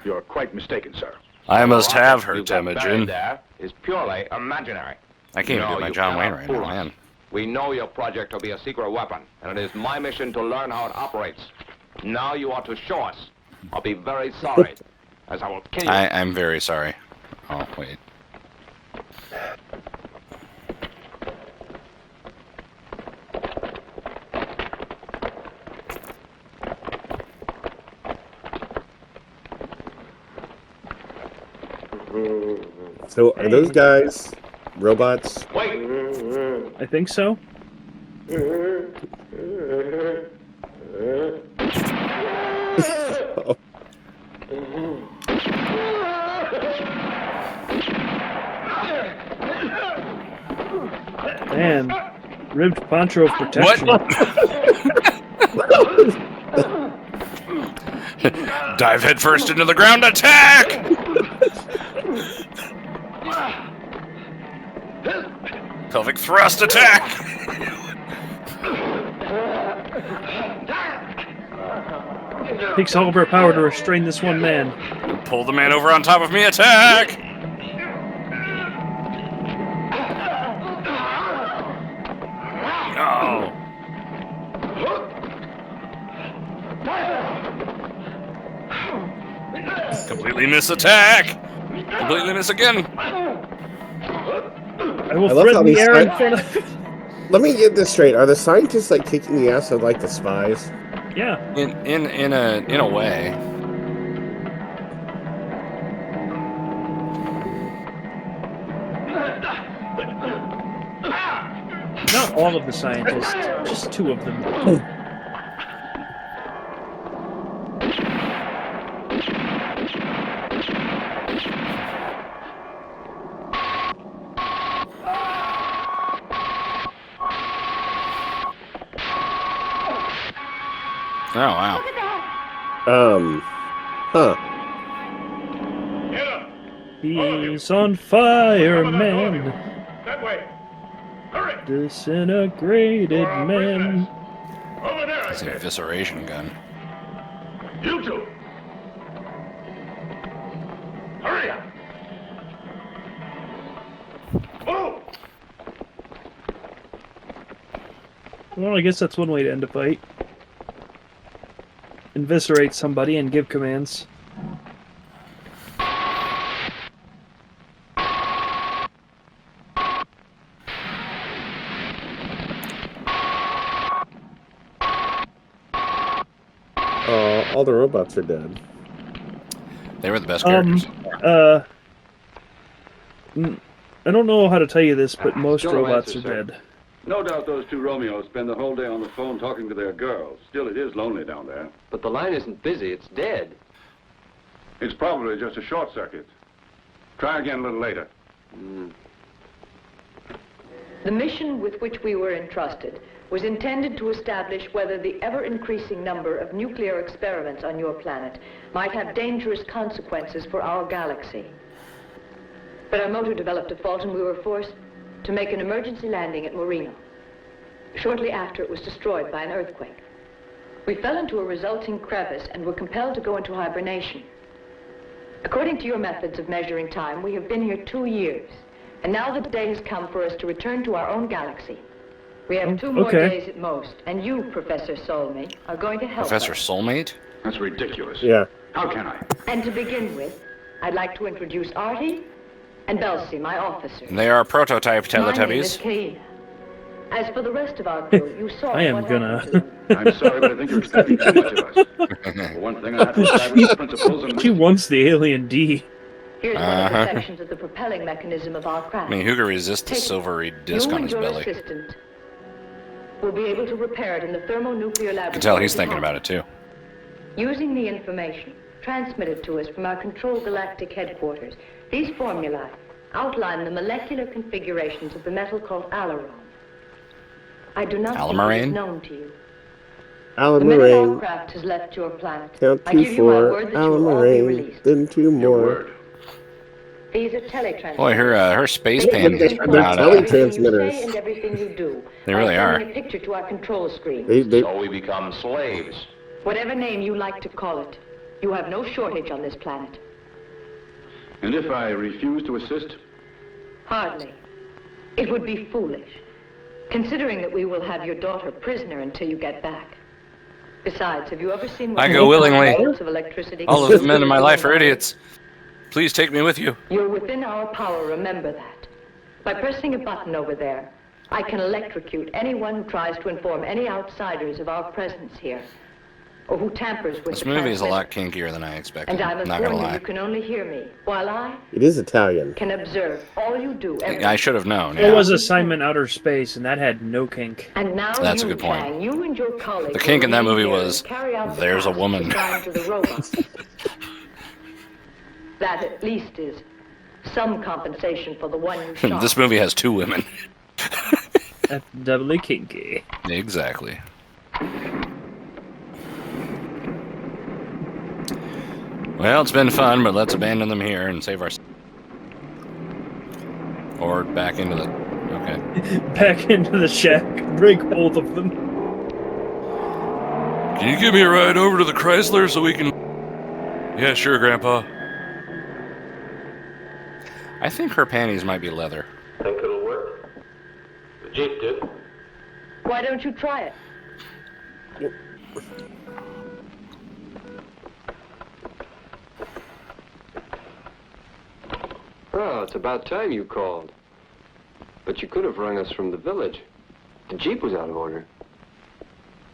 [SPEAKER 6] You're quite mistaken, sir.
[SPEAKER 2] I must
[SPEAKER 12] The rocket
[SPEAKER 2] have her,
[SPEAKER 12] you've got buried
[SPEAKER 2] Temujin.
[SPEAKER 12] there is purely imaginary.
[SPEAKER 2] I can't even
[SPEAKER 12] No,
[SPEAKER 2] do my
[SPEAKER 12] you
[SPEAKER 2] John Wayne
[SPEAKER 12] cannot
[SPEAKER 2] right
[SPEAKER 12] fool
[SPEAKER 2] now,
[SPEAKER 12] us.
[SPEAKER 2] man.
[SPEAKER 12] We know your project to be a secret weapon, and it is my mission to learn how it operates. Now you ought to show us. I'll be very sorry, as I will kill you.
[SPEAKER 2] I'm very sorry. Oh, wait.
[SPEAKER 1] So are those guys robots?
[SPEAKER 3] I think so. Man, ribbed poncho of protection.
[SPEAKER 2] Dive headfirst into the ground, attack! Pelvic thrust, attack!
[SPEAKER 3] Takes all of our power to restrain this one man.
[SPEAKER 2] Pull the man over on top of me, attack! Oh. Completely miss attack! Completely miss again!
[SPEAKER 3] I will
[SPEAKER 1] I love
[SPEAKER 3] threaten
[SPEAKER 1] how
[SPEAKER 3] the
[SPEAKER 1] these
[SPEAKER 3] air in
[SPEAKER 1] sci-
[SPEAKER 3] front of...
[SPEAKER 1] Let me get this straight. Are the scientists like kicking the ass of like the spies?
[SPEAKER 3] Yeah.
[SPEAKER 2] In a way.
[SPEAKER 3] Not all of the scientists, just two of them.
[SPEAKER 2] Oh, wow.
[SPEAKER 1] Huh.
[SPEAKER 3] He's on fire, man.
[SPEAKER 6] That way. Hurry.
[SPEAKER 3] Disintegrated man.
[SPEAKER 6] Over there, I
[SPEAKER 2] It's an
[SPEAKER 6] said.
[SPEAKER 2] evisceration gun.
[SPEAKER 6] You two. Hurry up. Move.
[SPEAKER 3] Well, I guess that's one way to end a fight. Eviscerate somebody and give commands.
[SPEAKER 1] Oh, all the robots are dead.
[SPEAKER 2] They were the best characters.
[SPEAKER 3] I don't know how to tell you this, but most
[SPEAKER 5] Still no
[SPEAKER 3] robots
[SPEAKER 5] answer,
[SPEAKER 3] are
[SPEAKER 5] sir.
[SPEAKER 3] dead.
[SPEAKER 5] No doubt those two Romeos spend the whole day on the phone talking to their girls. Still, it is lonely down there.
[SPEAKER 11] But the line isn't busy, it's dead.
[SPEAKER 5] It's probably just a short circuit. Try again a little later.
[SPEAKER 13] The mission with which we were entrusted was intended to establish whether the ever-increasing number of nuclear experiments on your planet might have dangerous consequences for our galaxy. But our motor developed a fault and we were forced to make an emergency landing at Moreno. Shortly after, it was destroyed by an earthquake. We fell into a resulting crevice and were compelled to go into hibernation. According to your methods of measuring time, we have been here 2 years. And now the day has come for us to return to our own galaxy. We have 2 more
[SPEAKER 3] okay.
[SPEAKER 13] days at most, and you, Professor Solme, are going to help
[SPEAKER 2] Professor
[SPEAKER 13] us.
[SPEAKER 2] Soulmate?
[SPEAKER 5] That's ridiculous.
[SPEAKER 1] Yeah.
[SPEAKER 5] How can I?
[SPEAKER 13] And to begin with, I'd like to introduce Artie and Belsi, my officer.
[SPEAKER 2] They are prototype
[SPEAKER 13] My name is
[SPEAKER 2] Teletubbies.
[SPEAKER 13] Kaina. As for the rest of our crew, you saw
[SPEAKER 3] I am
[SPEAKER 13] what
[SPEAKER 3] gonna.
[SPEAKER 13] happened to them.
[SPEAKER 5] I'm sorry, but I think you're expecting too much of us. For one thing, I have to establish the principles and
[SPEAKER 3] She wants the alien D.
[SPEAKER 13] Here's one of the sections of the propelling mechanism of our
[SPEAKER 2] I
[SPEAKER 13] craft.
[SPEAKER 2] mean, who could resist the
[SPEAKER 13] Take it.
[SPEAKER 2] silvery disc
[SPEAKER 13] You
[SPEAKER 2] on
[SPEAKER 13] and
[SPEAKER 2] his
[SPEAKER 13] your
[SPEAKER 2] belly?
[SPEAKER 13] assistant will be able to repair it in the thermonuclear laboratory.
[SPEAKER 2] You can tell he's thinking
[SPEAKER 13] behind.
[SPEAKER 2] about it too.
[SPEAKER 13] Using the information transmitted to us from our Control Galactic headquarters, these formulae outline the molecular configurations of the metal called alaron. I do not think it
[SPEAKER 2] Alamarine?
[SPEAKER 13] is known to you.
[SPEAKER 1] Alan
[SPEAKER 13] The minute our
[SPEAKER 1] Moraine.
[SPEAKER 13] craft has left your planet,
[SPEAKER 1] Count
[SPEAKER 13] I
[SPEAKER 1] to
[SPEAKER 13] give you my
[SPEAKER 1] 4.
[SPEAKER 13] word that you
[SPEAKER 1] Alan
[SPEAKER 13] will all be
[SPEAKER 1] Moraine.
[SPEAKER 13] released.
[SPEAKER 1] Then 2
[SPEAKER 5] Your
[SPEAKER 1] more.
[SPEAKER 5] word.
[SPEAKER 13] These are teletransmitters.
[SPEAKER 2] Boy, her space
[SPEAKER 13] They
[SPEAKER 2] pan
[SPEAKER 1] they're
[SPEAKER 2] is
[SPEAKER 13] record
[SPEAKER 2] not
[SPEAKER 13] everything you
[SPEAKER 1] teletransmitters.
[SPEAKER 13] say and everything you do.
[SPEAKER 2] They
[SPEAKER 13] by
[SPEAKER 2] really are.
[SPEAKER 13] sending a picture to our control screen.
[SPEAKER 1] They
[SPEAKER 12] So we become slaves.
[SPEAKER 13] Whatever name you like to call it, you have no shortage on this planet.
[SPEAKER 6] And if I refuse to assist?
[SPEAKER 13] Hardly. It would be foolish, considering that we will have your daughter prisoner until you get back. Besides, have you ever seen what
[SPEAKER 2] I go willingly.
[SPEAKER 13] volts of electricity
[SPEAKER 2] All of the men in my life are idiots. Please take me with you.
[SPEAKER 13] You're within our power, remember that. By pressing a button over there, I can electrocute anyone who tries to inform any outsiders of our presence here, or who tampers with
[SPEAKER 2] This
[SPEAKER 13] the
[SPEAKER 2] movie is a lot
[SPEAKER 13] transmitter.
[SPEAKER 2] kinkier than I expected.
[SPEAKER 13] And I must
[SPEAKER 2] Not gonna
[SPEAKER 13] warn you,
[SPEAKER 2] lie.
[SPEAKER 13] you can only hear me, while I
[SPEAKER 1] It is Italian.
[SPEAKER 13] can observe all you do.
[SPEAKER 2] I should have known.
[SPEAKER 3] It
[SPEAKER 2] Yeah.
[SPEAKER 3] was Assignment Outer Space, and that had no kink.
[SPEAKER 13] And now
[SPEAKER 2] That's a
[SPEAKER 13] you
[SPEAKER 2] good point.
[SPEAKER 13] can, you and your colleagues
[SPEAKER 2] The kink in that
[SPEAKER 13] will
[SPEAKER 2] movie
[SPEAKER 13] leave here
[SPEAKER 2] was,
[SPEAKER 13] and carry out the
[SPEAKER 2] there's a
[SPEAKER 13] tasks
[SPEAKER 2] woman.
[SPEAKER 13] assigned to the robots. That at least is some compensation for the one you shot.
[SPEAKER 2] This movie has 2 women.
[SPEAKER 3] That's doubly kinky.
[SPEAKER 2] Exactly. Well, it's been fun, but let's abandon them here and save our... Or back into the... Okay.
[SPEAKER 3] Back into the shack. Break both of them.
[SPEAKER 2] Can you give me a ride over to the Chrysler so we can... Yeah, sure, Grandpa. I think her panties might be leather.
[SPEAKER 6] Think it'll work? The Jeep did.
[SPEAKER 13] Why don't you try it?
[SPEAKER 11] Oh, it's about time you called. But you could have rung us from the village. The Jeep was out of order.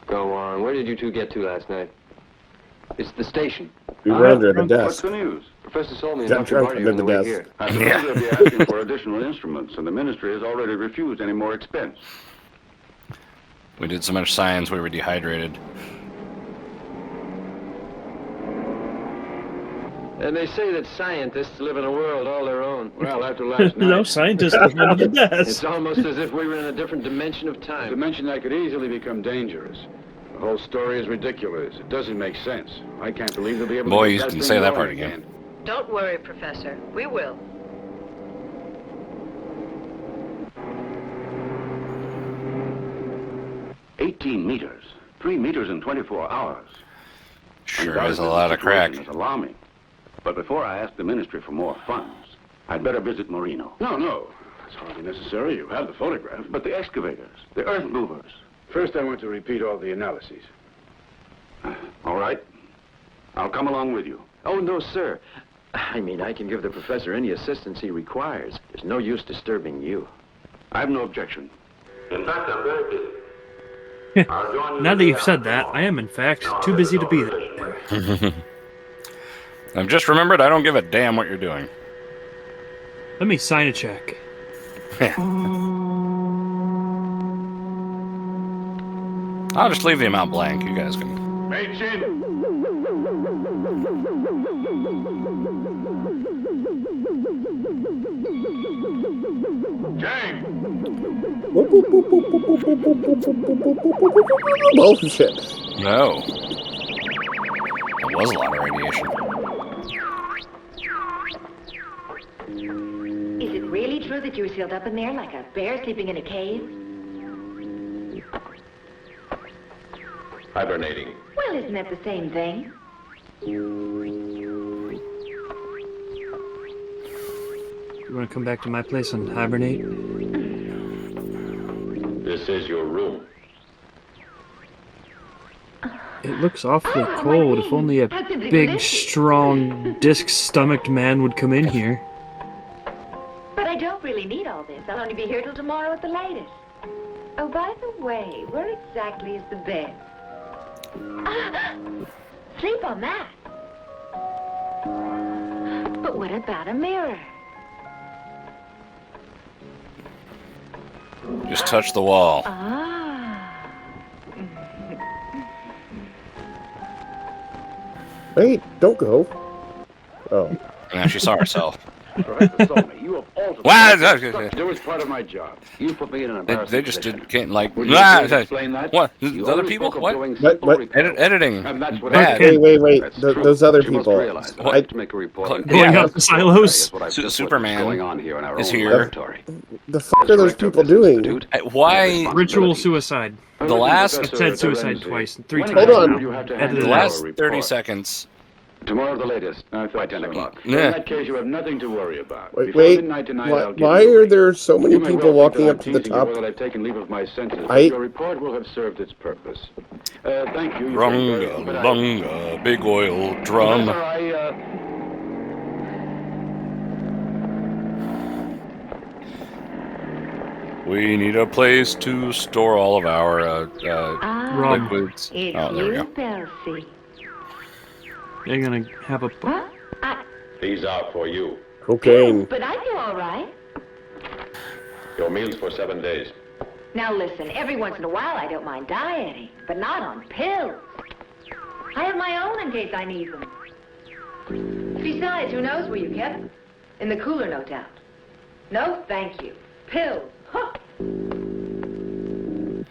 [SPEAKER 11] Go on. Where did you two get to last night? It's the station.
[SPEAKER 1] We were under the
[SPEAKER 6] What's
[SPEAKER 1] desk.
[SPEAKER 6] the news?
[SPEAKER 11] Professor Solomon and
[SPEAKER 1] Got
[SPEAKER 11] Dr.
[SPEAKER 1] drunk
[SPEAKER 11] Marty are
[SPEAKER 1] under
[SPEAKER 11] on the
[SPEAKER 1] the
[SPEAKER 11] way
[SPEAKER 1] desk.
[SPEAKER 11] here.
[SPEAKER 6] I suppose they'll be asking for additional instruments, and the ministry has already refused any more expense.
[SPEAKER 2] We did so much science we were dehydrated.
[SPEAKER 11] And they say that scientists live in a world all their own.
[SPEAKER 6] Well, after last night...
[SPEAKER 3] No scientists live under the
[SPEAKER 11] It's
[SPEAKER 3] desk.
[SPEAKER 11] almost as if we were in a different dimension of
[SPEAKER 6] A
[SPEAKER 11] time.
[SPEAKER 6] dimension that could easily become dangerous. The whole story is ridiculous. It doesn't make sense. I can't believe they'll be able
[SPEAKER 2] Boy,
[SPEAKER 6] to...
[SPEAKER 2] you
[SPEAKER 6] get
[SPEAKER 2] can
[SPEAKER 6] thing
[SPEAKER 2] say that
[SPEAKER 6] going
[SPEAKER 2] part again.
[SPEAKER 13] Don't worry, Professor. We will.
[SPEAKER 6] $18 meters. 3 meters in 24 hours.
[SPEAKER 2] Sure is a lot of crack.
[SPEAKER 6] It's alarming. But before I ask the ministry for more funds, I'd better visit Marino. No. That's hardly necessary. You have the photograph. But the excavators, the earth movers. First, I want to repeat all the analyses. All right. I'll come along with you.
[SPEAKER 8] Oh, no, sir. I mean, I can give the professor any assistance he requires. There's no use disturbing you.
[SPEAKER 6] I have no objection.
[SPEAKER 14] In fact, I'm very busy.
[SPEAKER 3] Now that you've said that, I am in fact too busy to be there.
[SPEAKER 2] I've just remembered I don't give a damn what you're doing.
[SPEAKER 3] Let me sign a check.
[SPEAKER 2] I'll just leave the amount blank. You guys can...
[SPEAKER 6] Hey, Chin. Jang.
[SPEAKER 1] Bullshit.
[SPEAKER 2] No. That was a lot of radiation.
[SPEAKER 7] Is it really true that you were sealed up in there like a bear sleeping in a cave?
[SPEAKER 14] Hibernating.
[SPEAKER 7] Well, isn't that the same thing?
[SPEAKER 3] You want to come back to my place and hibernate?
[SPEAKER 14] This is your room.
[SPEAKER 3] It looks awfully cold. If only a big, strong, disc-stomached man would come in here.
[SPEAKER 7] But I don't really need all this. I'll only be here till tomorrow at the latest. Oh, by the way, where exactly is the bed? Sleep on that. But what about a mirror?
[SPEAKER 2] Just touch the wall.
[SPEAKER 1] Wait, don't go. Oh.
[SPEAKER 2] Now she saw herself.
[SPEAKER 6] You have altered.
[SPEAKER 2] What?
[SPEAKER 6] It was part of my job. You put me in an embarrassing
[SPEAKER 2] They just can't, like...
[SPEAKER 6] Would you please explain that?
[SPEAKER 2] What?
[SPEAKER 6] You
[SPEAKER 2] The other
[SPEAKER 6] always
[SPEAKER 2] people?
[SPEAKER 6] spoke of
[SPEAKER 2] What?
[SPEAKER 6] doing simple
[SPEAKER 1] What?
[SPEAKER 6] repairs.
[SPEAKER 2] Editing.
[SPEAKER 6] And that's what
[SPEAKER 2] Bad.
[SPEAKER 1] Wait.
[SPEAKER 6] That's true.
[SPEAKER 1] Those other
[SPEAKER 6] You must
[SPEAKER 1] people.
[SPEAKER 6] realize that
[SPEAKER 1] I-
[SPEAKER 6] I have to make a report.
[SPEAKER 3] Going out the silos.
[SPEAKER 2] Superman
[SPEAKER 6] going on here in our
[SPEAKER 2] is
[SPEAKER 6] own
[SPEAKER 2] here.
[SPEAKER 6] laboratory.
[SPEAKER 1] The fuck are those people doing?
[SPEAKER 2] Why...
[SPEAKER 3] Ritual suicide.
[SPEAKER 2] The last...
[SPEAKER 3] I've said suicide twice, 3 times
[SPEAKER 1] Hold on.
[SPEAKER 3] now.
[SPEAKER 2] The
[SPEAKER 3] Edited
[SPEAKER 2] last
[SPEAKER 3] out.
[SPEAKER 2] 30 seconds
[SPEAKER 5] Tomorrow the latest, by 10 o'clock.
[SPEAKER 2] Yeah.
[SPEAKER 5] In that case, you have nothing to worry about.
[SPEAKER 1] Wait,
[SPEAKER 5] Before midnight tonight, I'll give
[SPEAKER 1] why
[SPEAKER 5] you a
[SPEAKER 1] are
[SPEAKER 5] ring.
[SPEAKER 1] there so many
[SPEAKER 5] You may
[SPEAKER 1] people
[SPEAKER 5] well think
[SPEAKER 1] walking
[SPEAKER 5] that I'm
[SPEAKER 1] up to the
[SPEAKER 5] teasing you
[SPEAKER 1] top?
[SPEAKER 5] or that I've taken leave of my senses, but your report will have served its purpose. Thank you.
[SPEAKER 2] Runga, lunga, big oil drum.
[SPEAKER 5] Professor,
[SPEAKER 2] We need a place to store all of our liquids.
[SPEAKER 7] It's
[SPEAKER 2] Oh, there we
[SPEAKER 7] you,
[SPEAKER 2] go.
[SPEAKER 7] Belsie.
[SPEAKER 3] They're gonna have a.
[SPEAKER 14] These are for you.
[SPEAKER 1] Cocaine.
[SPEAKER 7] But I feel all right.
[SPEAKER 14] Your meals for 7 days.
[SPEAKER 7] Now listen, every once in a while I don't mind dieting, but not on pills. I have my own in case I need them. Besides, who knows where you kept them? In the cooler, no doubt. No, thank you. Pills. Huh.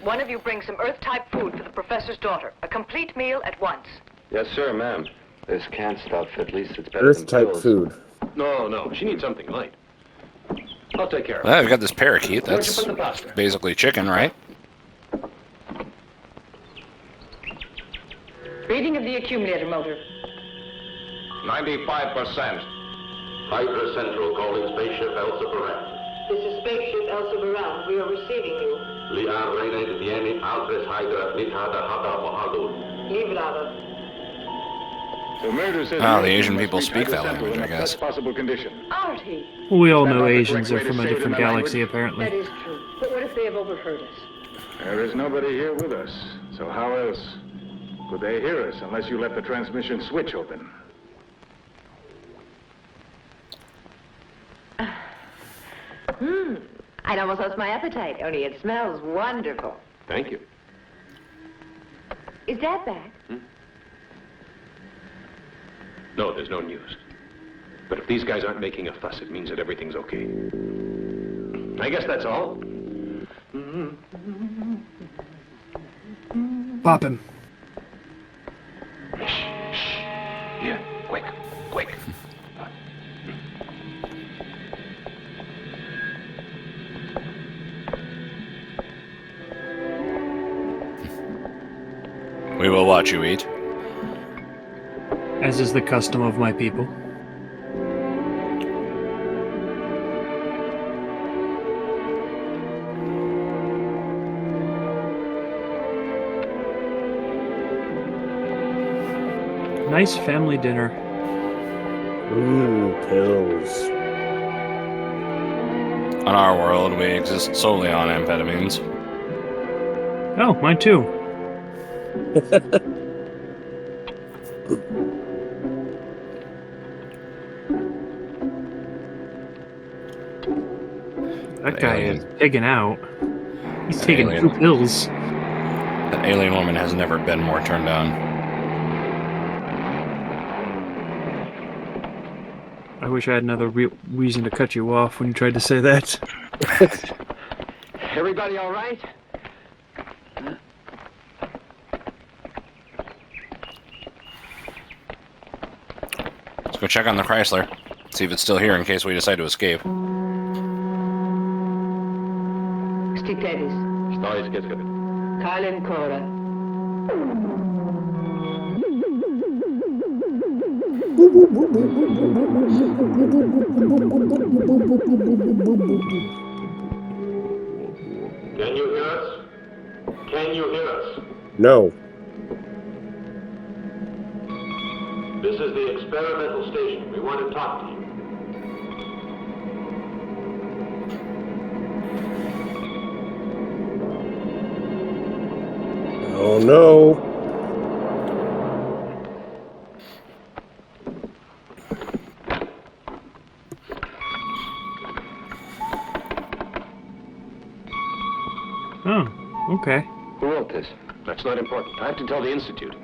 [SPEAKER 13] One of you bring some Earth-type food for the professor's daughter. A complete meal at once.
[SPEAKER 8] Yes, sir, ma'am. This can't stuff. At least it's better than
[SPEAKER 1] Earth-type
[SPEAKER 8] pills.
[SPEAKER 1] food.
[SPEAKER 8] No. She needs something light. I'll take care of it.
[SPEAKER 2] Well, we've got this parakeet.
[SPEAKER 8] Where'd you
[SPEAKER 2] That's
[SPEAKER 8] put the pasta?
[SPEAKER 2] basically chicken, right?
[SPEAKER 13] Reading of the accumulator motor.
[SPEAKER 12] 95%.
[SPEAKER 14] Hydra Central calling spaceship Elsa Barat.
[SPEAKER 13] This is spaceship Elsa Baran. We are receiving you.
[SPEAKER 14] Liar Reine Vieni Altres Hydra Nithada Hada Mahadul.
[SPEAKER 13] Librada.
[SPEAKER 5] The murder says
[SPEAKER 2] Oh, the Asian people speak that language, I guess.
[SPEAKER 5] best possible condition.
[SPEAKER 13] Artie.
[SPEAKER 3] We all
[SPEAKER 5] That
[SPEAKER 3] know
[SPEAKER 5] not the
[SPEAKER 3] Asians
[SPEAKER 5] correct
[SPEAKER 3] are
[SPEAKER 5] way to
[SPEAKER 3] from a
[SPEAKER 5] say it in
[SPEAKER 3] different
[SPEAKER 5] that
[SPEAKER 3] galaxy,
[SPEAKER 5] language?
[SPEAKER 3] apparently.
[SPEAKER 13] That is true. But what if they have overheard us?
[SPEAKER 5] There is nobody here with us, so how else could they hear us unless you left the transmission switch open?
[SPEAKER 7] I'd almost lost my appetite, only it smells wonderful.
[SPEAKER 8] Thank you.
[SPEAKER 7] Is Dad back?
[SPEAKER 8] No, there's no news. But if these guys aren't making a fuss, it means that everything's okay. I guess that's all.
[SPEAKER 3] Pop him.
[SPEAKER 8] Yeah, quick.
[SPEAKER 2] We will watch you eat.
[SPEAKER 3] As is the custom of my people. Nice family dinner.
[SPEAKER 1] Pills.
[SPEAKER 2] On our world, we exist solely on amphetamines.
[SPEAKER 3] Oh, mine too. That guy is pigging out. He's taking
[SPEAKER 2] alien.
[SPEAKER 3] 2 pills.
[SPEAKER 2] That alien woman has never been more turned on.
[SPEAKER 3] I wish I had another reason to cut you off when you tried to say that.
[SPEAKER 8] Everybody all right?
[SPEAKER 2] Let's go check on the Chrysler. See if it's still here in case we decide to escape.
[SPEAKER 13] Stiteris.
[SPEAKER 8] Stories get good.
[SPEAKER 13] Kylen Cora.
[SPEAKER 14] Can you hear us? Can you hear us?
[SPEAKER 1] No.
[SPEAKER 14] This is the experimental station. We want to talk to you.
[SPEAKER 1] Oh no.
[SPEAKER 3] Oh, okay.
[SPEAKER 8] Who wrote this? That's not important. I have to tell the Institute.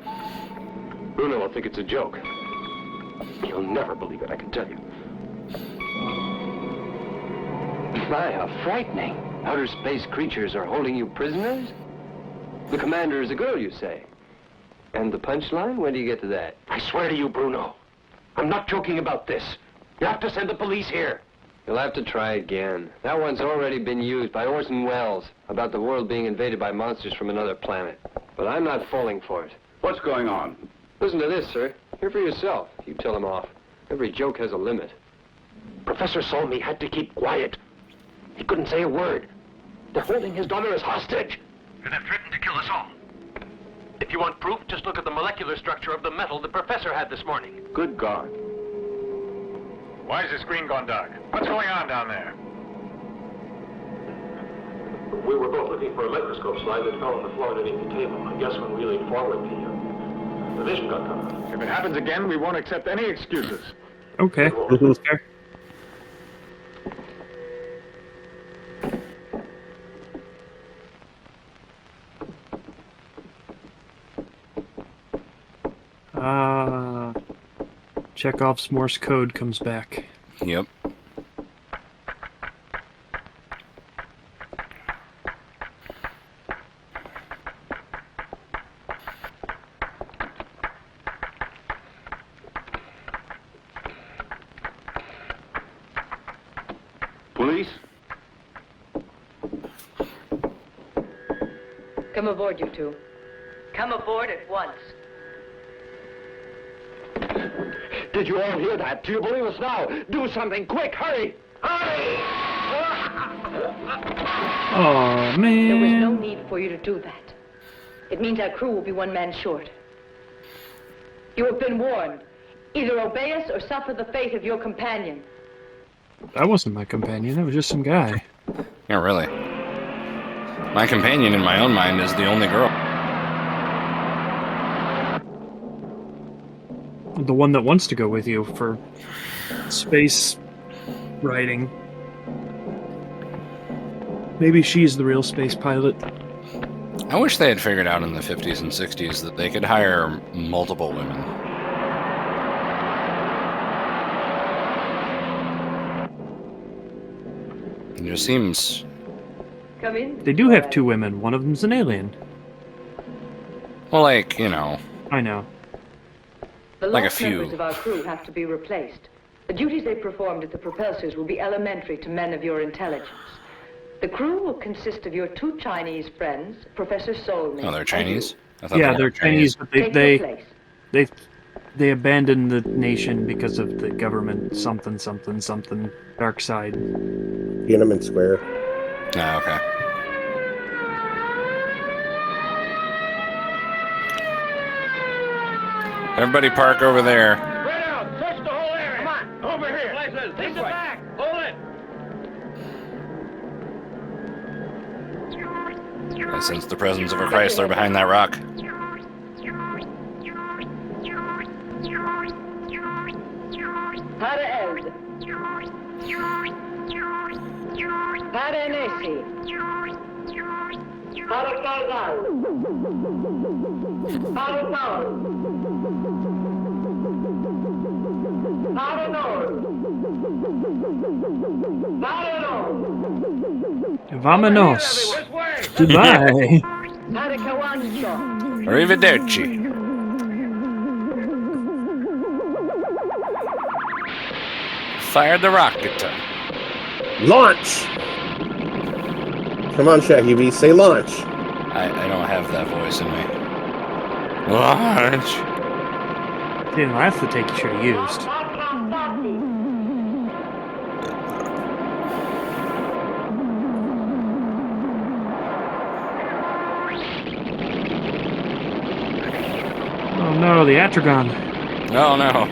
[SPEAKER 8] Bruno will think it's a joke. He'll never believe it, I can tell you.
[SPEAKER 15] My, how frightening. Outer space creatures are holding you prisoners? The commander is a girl, you say? And the punchline? When do you get to that?
[SPEAKER 8] I swear to you, Bruno, I'm not joking about this. You have to send the police here.
[SPEAKER 15] You'll have to try again. That one's already been used by Orson Welles about the world being invaded by monsters from another planet. But I'm not falling for it.
[SPEAKER 5] What's going on?
[SPEAKER 15] Listen to this, sir.
[SPEAKER 11] Hear for yourself. You tell him off. Every joke has a limit.
[SPEAKER 14] Professor Solmy had to keep quiet. He couldn't say a word. They're holding his daughter as hostage.
[SPEAKER 16] And they've threatened to kill us all. If you want proof, just look at the molecular structure of the metal the professor had this morning.
[SPEAKER 14] Good God.
[SPEAKER 16] Why has the screen gone dark? What's going on down there?
[SPEAKER 14] We were both looking for a microscope slide that fell on the floor underneath the table. I guess when we leaned forward, the vision got cut off.
[SPEAKER 16] If it happens again, we won't accept any excuses.
[SPEAKER 3] Okay. That's fair. Chekhov's Morse code comes back.
[SPEAKER 2] Yep.
[SPEAKER 14] Police?
[SPEAKER 13] Come aboard, you two. Come aboard at once.
[SPEAKER 14] Did you all hear that? Do you believe us now? Do something quick! Hurry! Hurry!
[SPEAKER 3] Oh, man.
[SPEAKER 13] There was no need for you to do that. It means our crew will be one man short. You have been warned. Either obey us or suffer the fate of your companion.
[SPEAKER 3] That wasn't my companion. That was just some guy.
[SPEAKER 2] Yeah, really. My companion in my own mind is the only girl.
[SPEAKER 3] The one that wants to go with you for space riding. Maybe she's the real space pilot.
[SPEAKER 2] I wish they had figured out in the 50s and 60s that they could hire multiple women. It just seems...
[SPEAKER 13] Come in.
[SPEAKER 3] They do have two women. One of them's an alien.
[SPEAKER 2] Well, like, you know...
[SPEAKER 3] I know.
[SPEAKER 13] The
[SPEAKER 2] Like a
[SPEAKER 13] lost
[SPEAKER 2] few.
[SPEAKER 13] members of our crew have to be replaced. The duties they performed at the propulsors will be elementary to men of your intelligence. The crew will consist of your two Chinese friends, Professor Solman.
[SPEAKER 2] Oh, they're Chinese? I thought
[SPEAKER 3] Yeah,
[SPEAKER 2] they
[SPEAKER 3] they're
[SPEAKER 2] were
[SPEAKER 3] Chinese, but
[SPEAKER 13] Take your place.
[SPEAKER 3] they abandoned the nation because of the government something dark side.
[SPEAKER 1] Tiananmen Square.
[SPEAKER 2] Oh, okay. Everybody park over there.
[SPEAKER 10] Right out! Search the whole area! Come on! Over here! Places! This way! Back! Hold it!
[SPEAKER 2] I sense the presence of a Chrysler behind that rock.
[SPEAKER 13] Para Elde. Para Nesi. Para Calgal. Para Tower. Para Nord. Para Nord.
[SPEAKER 3] Vamonos. Goodbye.
[SPEAKER 13] Para Kawancho.
[SPEAKER 2] Arrivederci. Fire the rocket.
[SPEAKER 1] Launch! Come on, ShaggyB, say launch.
[SPEAKER 2] I don't have that voice in me. Launch.
[SPEAKER 3] Damn, that's the take you should have used. Oh no, the Atragon.
[SPEAKER 2] No, no.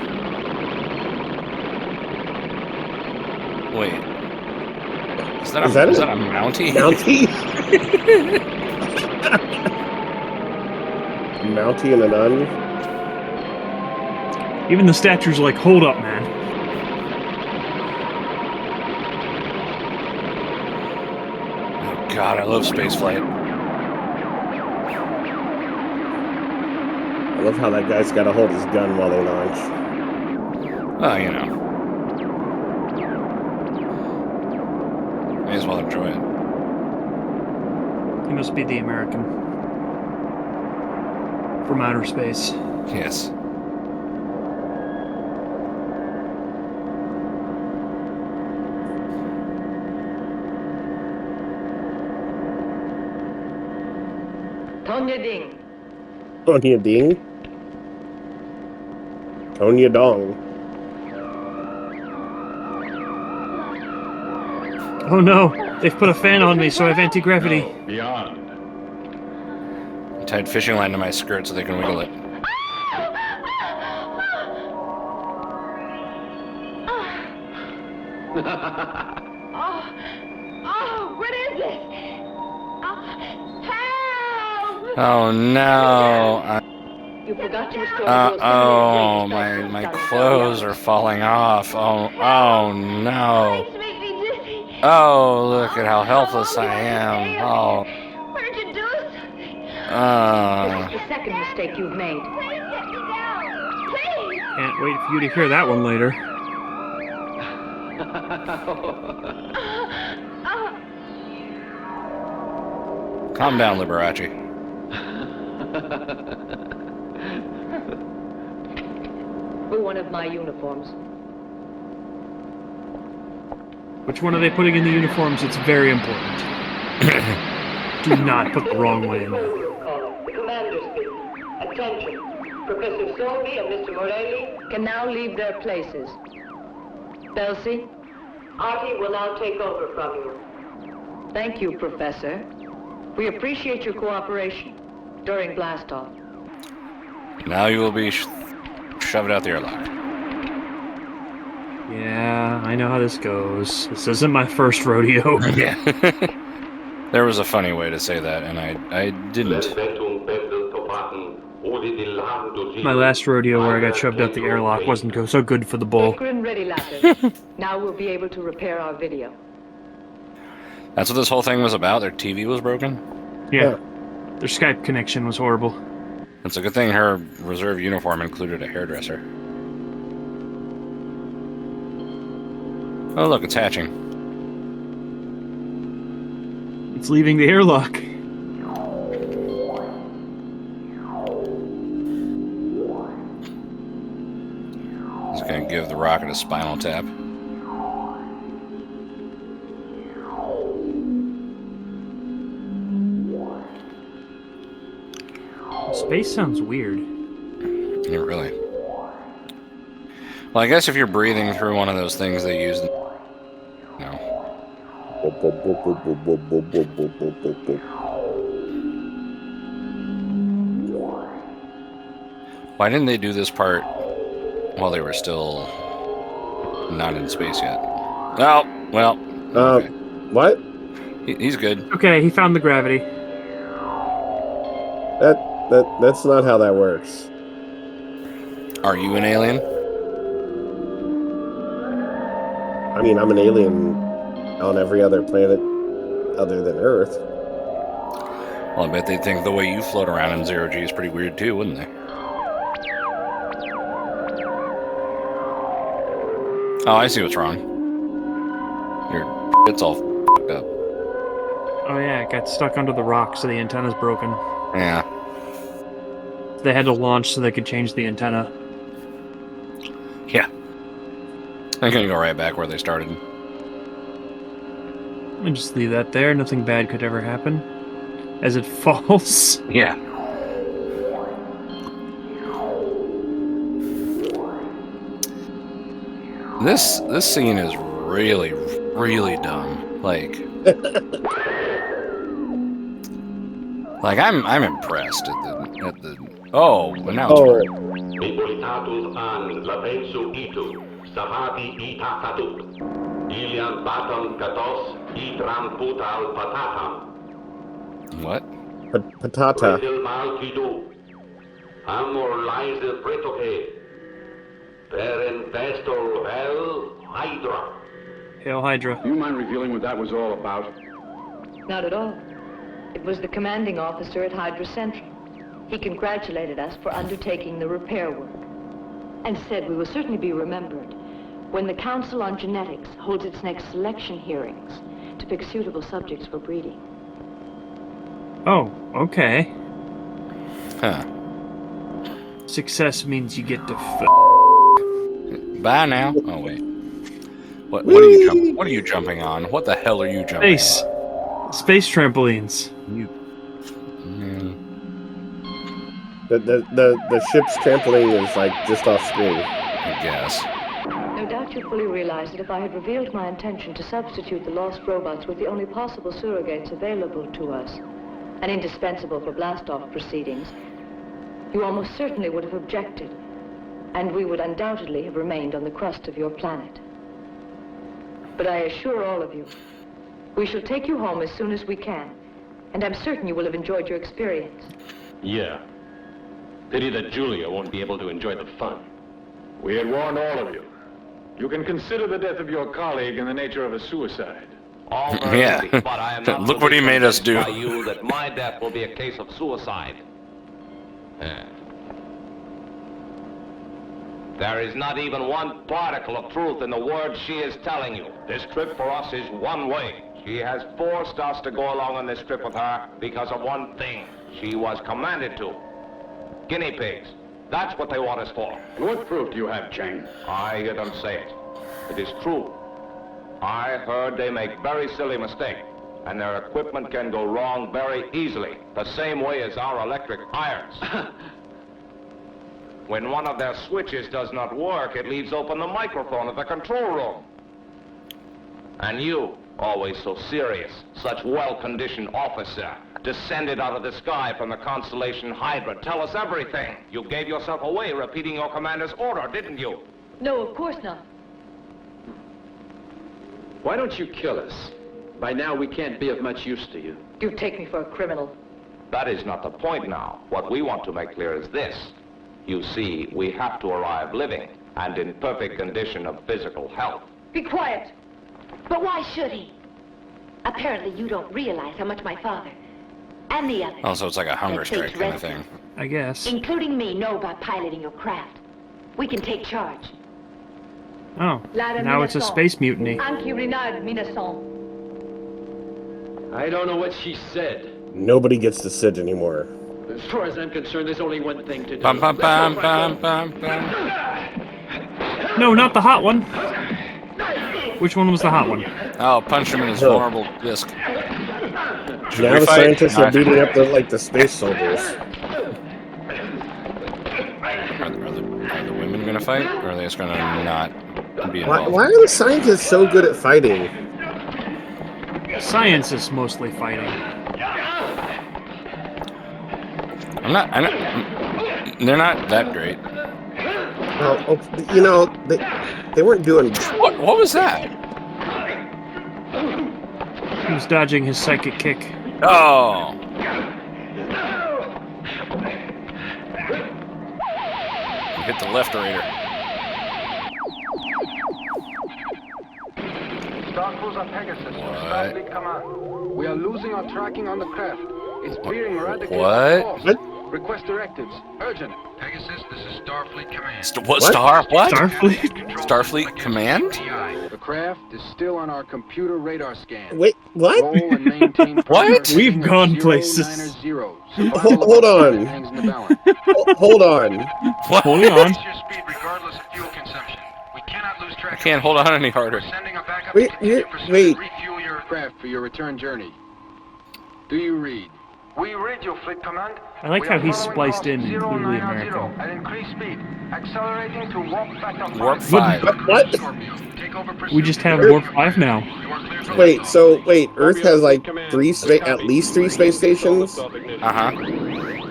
[SPEAKER 2] Wait. Is that a Mountie?
[SPEAKER 1] Mountie? Mountie and a nun?
[SPEAKER 3] Even the statues are like, hold up, man.
[SPEAKER 2] Oh god, I love spaceflight.
[SPEAKER 1] I love how that guy's got to hold his gun while they launch.
[SPEAKER 2] Oh, you know. May as well enjoy it.
[SPEAKER 3] He must be the American. From outer space.
[SPEAKER 2] Yes.
[SPEAKER 13] Tonya Ding.
[SPEAKER 1] Tonya Ding? Tonya Dong.
[SPEAKER 3] Oh no, they've put a fan on me, so I have anti-gravity.
[SPEAKER 6] No, beyond.
[SPEAKER 2] I tied fishing line to my skirt so they can wiggle it.
[SPEAKER 7] Oh, what is it? Help!
[SPEAKER 2] Oh no!
[SPEAKER 13] You forgot to restore the
[SPEAKER 2] Oh, my clothes are falling off. Oh no! Oh, look at how helpless I am. Oh.
[SPEAKER 7] Where'd you do something?
[SPEAKER 13] This is the second mistake you've made.
[SPEAKER 3] Can't wait for you to hear that one later.
[SPEAKER 2] Calm down, Liberace.
[SPEAKER 13] For one of my uniforms.
[SPEAKER 3] Which one are they putting in the uniforms? It's very important. Do not put the wrong one in there.
[SPEAKER 13] The commander speaking. Attention. Professor Solby and Mr. Morelli can now leave their places. Belsi, Artie will now take over from you. Thank you, Professor. We appreciate your cooperation during blastoff.
[SPEAKER 2] Now you will be shoved out the airlock.
[SPEAKER 3] Yeah, I know how this goes. This isn't my first rodeo.
[SPEAKER 2] Yeah. There was a funny way to say that, and I didn't.
[SPEAKER 3] My last rodeo where I got shoved out the airlock wasn't so good for the bull.
[SPEAKER 13] Ready, Lappin. Now we'll be able to repair our video.
[SPEAKER 2] That's what this whole thing was about? Their TV was broken?
[SPEAKER 3] Yeah. Their Skype connection was horrible.
[SPEAKER 2] It's a good thing her reserve uniform included a hairdresser. Oh, look, it's hatching.
[SPEAKER 3] It's leaving the airlock.
[SPEAKER 2] He's gonna give the rocket a spinal tap.
[SPEAKER 3] Space sounds weird.
[SPEAKER 2] Yeah, really. Well, I guess if you're breathing through one of those things they use, no. Why didn't they do this part while they were still not in space yet? Oh, well. Okay.
[SPEAKER 1] What?
[SPEAKER 2] He's good.
[SPEAKER 3] Okay, he found the gravity.
[SPEAKER 1] That's not how that works.
[SPEAKER 2] Are you an alien?
[SPEAKER 1] I mean, I'm an alien on every other planet other than Earth.
[SPEAKER 2] Well, I bet they'd think the way you float around in zero G is pretty weird too, wouldn't they? Oh, I see what's wrong. It's all f***ed up.
[SPEAKER 3] Oh yeah, it got stuck under the rock, so the antenna's broken.
[SPEAKER 2] Yeah.
[SPEAKER 3] They had to launch so they could change the antenna.
[SPEAKER 2] Yeah. I'm gonna go right back where they started.
[SPEAKER 3] And just leave that there. Nothing bad could ever happen. As it falls.
[SPEAKER 2] Yeah. This scene is really, really dumb. Like I'm impressed at the. Oh, but now it's working.
[SPEAKER 14] Ipolitatus an lapensu itu, savati itakatut, ilian baton katos, idram putal patatam.
[SPEAKER 2] What?
[SPEAKER 1] Patata.
[SPEAKER 14] Pretil malkidu, amor lies pretoke, peren vestor hell hydra.
[SPEAKER 3] Hail Hydra.
[SPEAKER 6] Do you mind revealing what that was all about?
[SPEAKER 13] Not at all. It was the commanding officer at Hydra Central. He congratulated us for undertaking the repair work and said we will certainly be remembered when the Council on Genetics holds its next selection hearings to pick suitable subjects for breeding.
[SPEAKER 3] Oh, okay.
[SPEAKER 2] Huh.
[SPEAKER 3] Success means you get to
[SPEAKER 2] Bye now. Oh wait. What are you What are you jumping on? What the hell are you jumping
[SPEAKER 3] Space.
[SPEAKER 2] on?
[SPEAKER 3] Space trampolines.
[SPEAKER 2] You.
[SPEAKER 1] The ship's trampoline is like just off screen.
[SPEAKER 2] I guess.
[SPEAKER 13] No doubt you fully realize that if I had revealed my intention to substitute the lost robots with the only possible surrogates available to us, and indispensable for blast-off proceedings, you almost certainly would have objected, and we would undoubtedly have remained on the crust of your planet. But I assure all of you, we shall take you home as soon as we can, and I'm certain you will have enjoyed your experience.
[SPEAKER 14] Yeah. Pity that Julia won't be able to enjoy the fun.
[SPEAKER 5] We had warned all of you. You can consider the death of your colleague in the nature of a suicide.
[SPEAKER 12] All very
[SPEAKER 2] Yeah.
[SPEAKER 12] easy, but I am not
[SPEAKER 2] Look what he made us do.
[SPEAKER 12] by you that my death will be a case of suicide. There is not even one particle of truth in the words she is telling you. This trip for us is one way. She has forced us to go along on this trip with her because of one thing she was commanded to. Guinea pigs. That's what they want us for.
[SPEAKER 6] What proof do you have, Chang?
[SPEAKER 12] I hear them say it. It is true. I heard they make very silly mistakes, and their equipment can go wrong very easily, the same way as our electric irons. When one of their switches does not work, it leaves open the microphone at the control room. And you, always so serious, such well-conditioned officer, descended out of the sky from the constellation Hydra. Tell us everything. You gave yourself away repeating your commander's order, didn't you?
[SPEAKER 13] No, of course not.
[SPEAKER 17] Why don't you kill us? By now, we can't be of much use to you.
[SPEAKER 13] You take me for a criminal.
[SPEAKER 12] That is not the point now. What we want to make clear is this. You see, we have to arrive living and in perfect condition of physical health.
[SPEAKER 7] Be quiet. But why should he? Apparently you don't realize how much my father and the others,
[SPEAKER 2] Oh, so it's like a hunger strike kind of thing.
[SPEAKER 3] I guess.
[SPEAKER 7] including me, know about piloting your craft. We can take charge.
[SPEAKER 3] Oh, now it's a space mutiny.
[SPEAKER 13] I
[SPEAKER 17] don't know what she said.
[SPEAKER 1] Nobody gets to sit anymore.
[SPEAKER 17] As far as I'm concerned, there's only one thing to do.
[SPEAKER 2] Bum, bum, bum, bum, bum, bum.
[SPEAKER 3] No, not the hot one. Which one was the hot one?
[SPEAKER 2] Oh, punch him in his vulnerable disc.
[SPEAKER 1] Now the scientists are beating up the space soldiers.
[SPEAKER 2] Are the women gonna fight, or are they just gonna not be involved?
[SPEAKER 1] Why are the scientists so good at fighting?
[SPEAKER 3] Science is mostly fighting.
[SPEAKER 2] They're not that great.
[SPEAKER 1] Well, you know, they weren't doing...
[SPEAKER 2] What was that?
[SPEAKER 3] He was dodging his psychic kick.
[SPEAKER 2] Oh! You hit the left-rater.
[SPEAKER 5] Star Cruiser Pegasus, Starfleet Command. We are losing our tracking on the craft. It's veering radically off course.
[SPEAKER 2] What?
[SPEAKER 5] Request directives. Urgent. Pegasus, this is Starfleet Command.
[SPEAKER 2] What? Star? What?
[SPEAKER 3] Starfleet?
[SPEAKER 2] Starfleet Command?
[SPEAKER 5] The craft is still on our computer radar scan.
[SPEAKER 1] Wait, what?
[SPEAKER 5] Roll and maintain
[SPEAKER 2] What?
[SPEAKER 3] We've gone places.
[SPEAKER 1] Hold on. Hold on.
[SPEAKER 2] What?
[SPEAKER 3] Hold on.
[SPEAKER 5] Regardless of fuel consumption. We cannot lose track.
[SPEAKER 2] I can't hold on any harder.
[SPEAKER 5] Sending a backup
[SPEAKER 1] Wait.
[SPEAKER 5] refuel your craft for your return journey. Do you read? We read you, Fleet Command.
[SPEAKER 3] I like how he's spliced in and clearly American.
[SPEAKER 5] At increased speed, accelerating to warp factor 5.
[SPEAKER 2] Warp 5.
[SPEAKER 1] What?
[SPEAKER 3] We just have Warp 5 now.
[SPEAKER 1] Wait, Earth has like at least three space stations?
[SPEAKER 2] Uh-huh.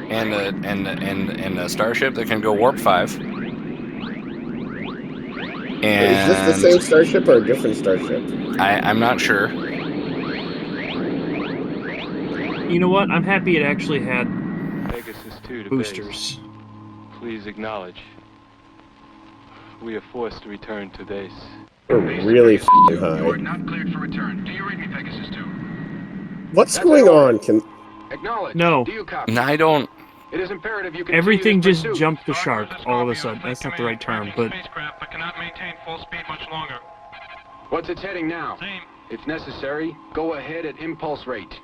[SPEAKER 2] And a starship that can go Warp 5. And
[SPEAKER 1] Is this the same starship or a different starship?
[SPEAKER 2] I'm not sure.
[SPEAKER 3] You know what? I'm happy it actually had
[SPEAKER 18] Pegasus 2 to
[SPEAKER 3] boosters.
[SPEAKER 18] base. Please acknowledge. We are forced to return to base.
[SPEAKER 1] We're really f***ing high.
[SPEAKER 5] You are not cleared for return. Do you read me, Pegasus 2?
[SPEAKER 1] What's going on?
[SPEAKER 5] Acknowledge.
[SPEAKER 3] No.
[SPEAKER 5] Do you copy?
[SPEAKER 2] No, I don't.
[SPEAKER 5] It is imperative you continue
[SPEAKER 3] Everything
[SPEAKER 5] this
[SPEAKER 3] just
[SPEAKER 5] pursuit.
[SPEAKER 3] jumped the shark all of a sudden. That's not the right term, but
[SPEAKER 14] Spacecraft but cannot maintain full speed much longer.
[SPEAKER 5] What's its heading now?
[SPEAKER 14] Same.
[SPEAKER 5] If necessary, go ahead at impulse rate.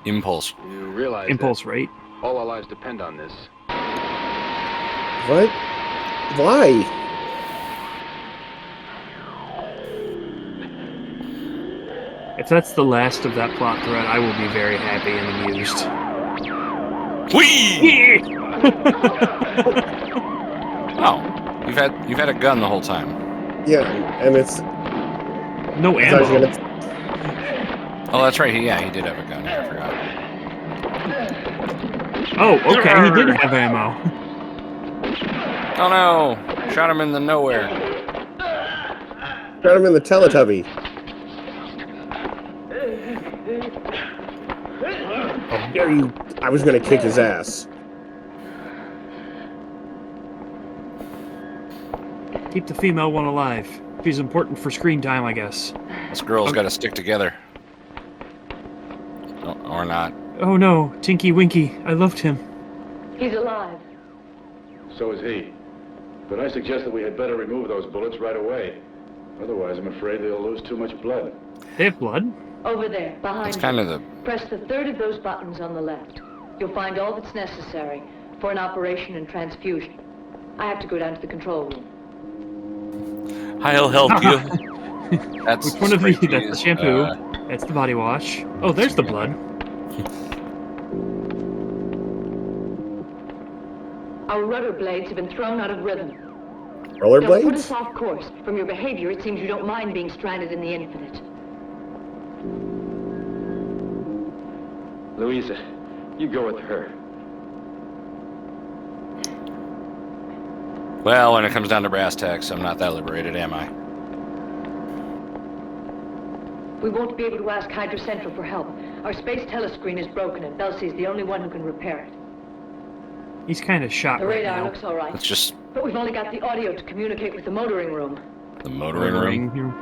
[SPEAKER 2] Impulse.
[SPEAKER 5] You realize
[SPEAKER 3] impulse rate.
[SPEAKER 5] all our lives depend on this.
[SPEAKER 1] What? Why?
[SPEAKER 3] If that's the last of that plot thread, I will be very happy and amused.
[SPEAKER 2] Whee! Oh, you've had a gun the whole time.
[SPEAKER 1] Yeah, and it's
[SPEAKER 3] No
[SPEAKER 1] I thought you were
[SPEAKER 3] ammo.
[SPEAKER 2] Oh, that's right. He did have a gun. I forgot.
[SPEAKER 3] Oh, okay, he did have ammo.
[SPEAKER 2] Oh no! Shot him in the nowhere.
[SPEAKER 1] Shot him in the Teletubby. How dare you? I was gonna kick his ass.
[SPEAKER 3] Keep the female one alive. She's important for screen time, I guess.
[SPEAKER 2] This girl's got to stick together. Or not.
[SPEAKER 3] Oh no, Tinky Winky. I loved him.
[SPEAKER 13] He's alive.
[SPEAKER 6] So is he. But I suggest that we had better remove those bullets right away. Otherwise, I'm afraid they'll lose too much blood.
[SPEAKER 3] They have blood?
[SPEAKER 13] Over there, behind
[SPEAKER 2] That's
[SPEAKER 13] you.
[SPEAKER 2] kind of the...
[SPEAKER 13] Press the third of those buttons on the left. You'll find all that's necessary for an operation and transfusion. I have to go down to the control room.
[SPEAKER 2] I'll help you. That's
[SPEAKER 3] Which one of these?
[SPEAKER 2] Spray's,
[SPEAKER 3] That's the shampoo. That's the body wash. Oh, there's the blood.
[SPEAKER 13] Our rudder blades have been thrown out of rhythm.
[SPEAKER 1] Roller
[SPEAKER 13] Don't put
[SPEAKER 1] blades?
[SPEAKER 13] us off course. From your behavior, it seems you don't mind being stranded in the infinite.
[SPEAKER 17] Louisa, you go with her.
[SPEAKER 2] Well, when it comes down to brass tacks, I'm not that liberated, am I?
[SPEAKER 13] We won't be able to ask Hydra Central for help. Our space telescreen is broken, and Belsey's the only one who can repair it.
[SPEAKER 3] He's kind of shot
[SPEAKER 13] The
[SPEAKER 3] right
[SPEAKER 13] radar
[SPEAKER 3] now.
[SPEAKER 13] looks all right.
[SPEAKER 2] It's just
[SPEAKER 13] But we've only got the audio to communicate with the motoring room.
[SPEAKER 2] the motoring room.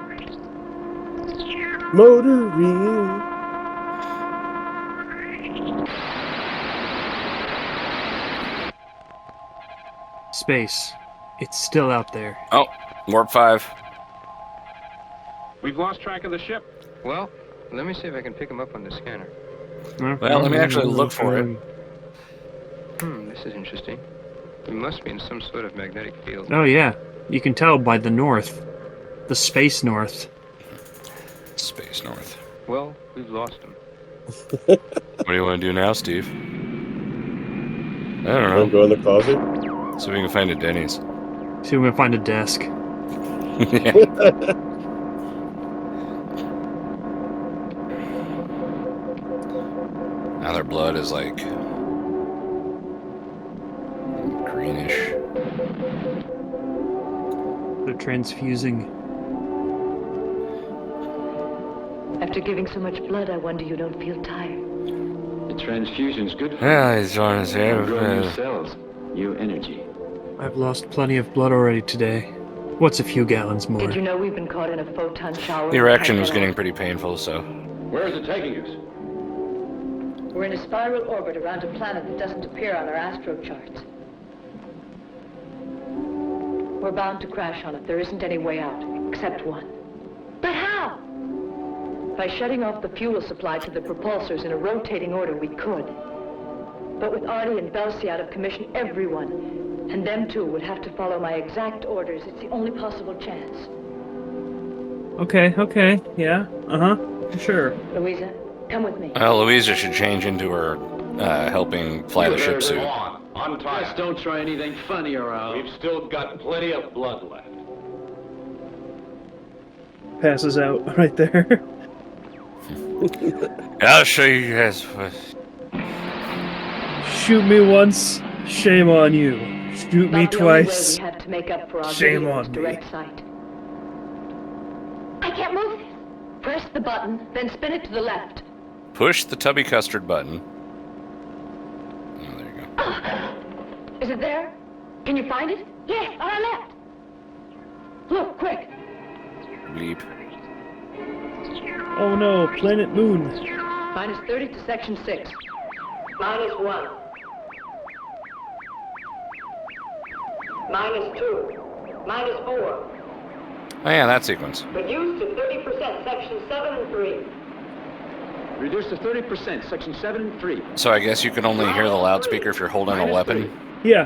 [SPEAKER 1] Motoring.
[SPEAKER 3] Space. It's still out there.
[SPEAKER 2] Oh, warp 5.
[SPEAKER 14] We've lost track of the ship.
[SPEAKER 15] Well, let me see if I can pick him up on the scanner.
[SPEAKER 2] Well, let me actually look for it.
[SPEAKER 15] This is interesting. We must be in some sort of magnetic field.
[SPEAKER 3] Oh yeah, you can tell by the north. The space north.
[SPEAKER 2] Space north.
[SPEAKER 15] Well, we've lost him.
[SPEAKER 2] What do you want to do now, Steve? I don't know.
[SPEAKER 1] Go in the closet.
[SPEAKER 2] See if we can find a Denny's.
[SPEAKER 3] See if we can find a desk.
[SPEAKER 2] Now their blood is like greenish.
[SPEAKER 3] They're transfusing.
[SPEAKER 13] After giving so much blood, I wonder you don't feel tired.
[SPEAKER 5] The transfusion's good for
[SPEAKER 2] Yeah, he's on his
[SPEAKER 5] you. Grow new
[SPEAKER 2] head.
[SPEAKER 5] cells, new energy.
[SPEAKER 3] I've lost plenty of blood already today. What's a few gallons more?
[SPEAKER 13] Did you know we've been caught in a photon shower?
[SPEAKER 2] The erection was getting pretty painful, so.
[SPEAKER 6] Where is it taking us?
[SPEAKER 13] We're in a spiral orbit around a planet that doesn't appear on our astro charts. We're bound to crash on it. There isn't any way out, except one. But how? By shutting off the fuel supply to the propulsors in a rotating order, we could. But with Artie and Belsey out of commission, everyone, and them too, would have to follow my exact orders. It's the only possible chance.
[SPEAKER 3] Okay, yeah, sure.
[SPEAKER 13] Louisa, come with me.
[SPEAKER 2] Well, Louisa should change into her helping fly the ship suit.
[SPEAKER 14] Untie
[SPEAKER 17] Just don't try anything funny or I'll...
[SPEAKER 14] We've still got plenty of blood left.
[SPEAKER 3] Passes out right there.
[SPEAKER 2] I'll show you guys what.
[SPEAKER 3] Shoot me once, shame on you. Shoot me
[SPEAKER 13] About the only way
[SPEAKER 3] twice.
[SPEAKER 13] we have to make up for our
[SPEAKER 3] Shame
[SPEAKER 13] video
[SPEAKER 3] on
[SPEAKER 13] is
[SPEAKER 3] me.
[SPEAKER 13] direct sight. I can't move this. Press the button, then spin it to the left.
[SPEAKER 2] Push the tubby custard button. Oh, there you go.
[SPEAKER 13] Is it there? Can you find it? Yes, on our left. Look, quick.
[SPEAKER 2] Bleep.
[SPEAKER 3] Oh no, planet moon.
[SPEAKER 13] Minus 30 to section 6. Minus 1. Minus 2. Minus 4.
[SPEAKER 2] Oh yeah, that sequence.
[SPEAKER 13] Reduced to 30%, section 7 and 3.
[SPEAKER 17] Reduced to 30%, section 7 and 3.
[SPEAKER 2] So I guess you can only hear the loudspeaker if you're holding a weapon.
[SPEAKER 3] Yeah.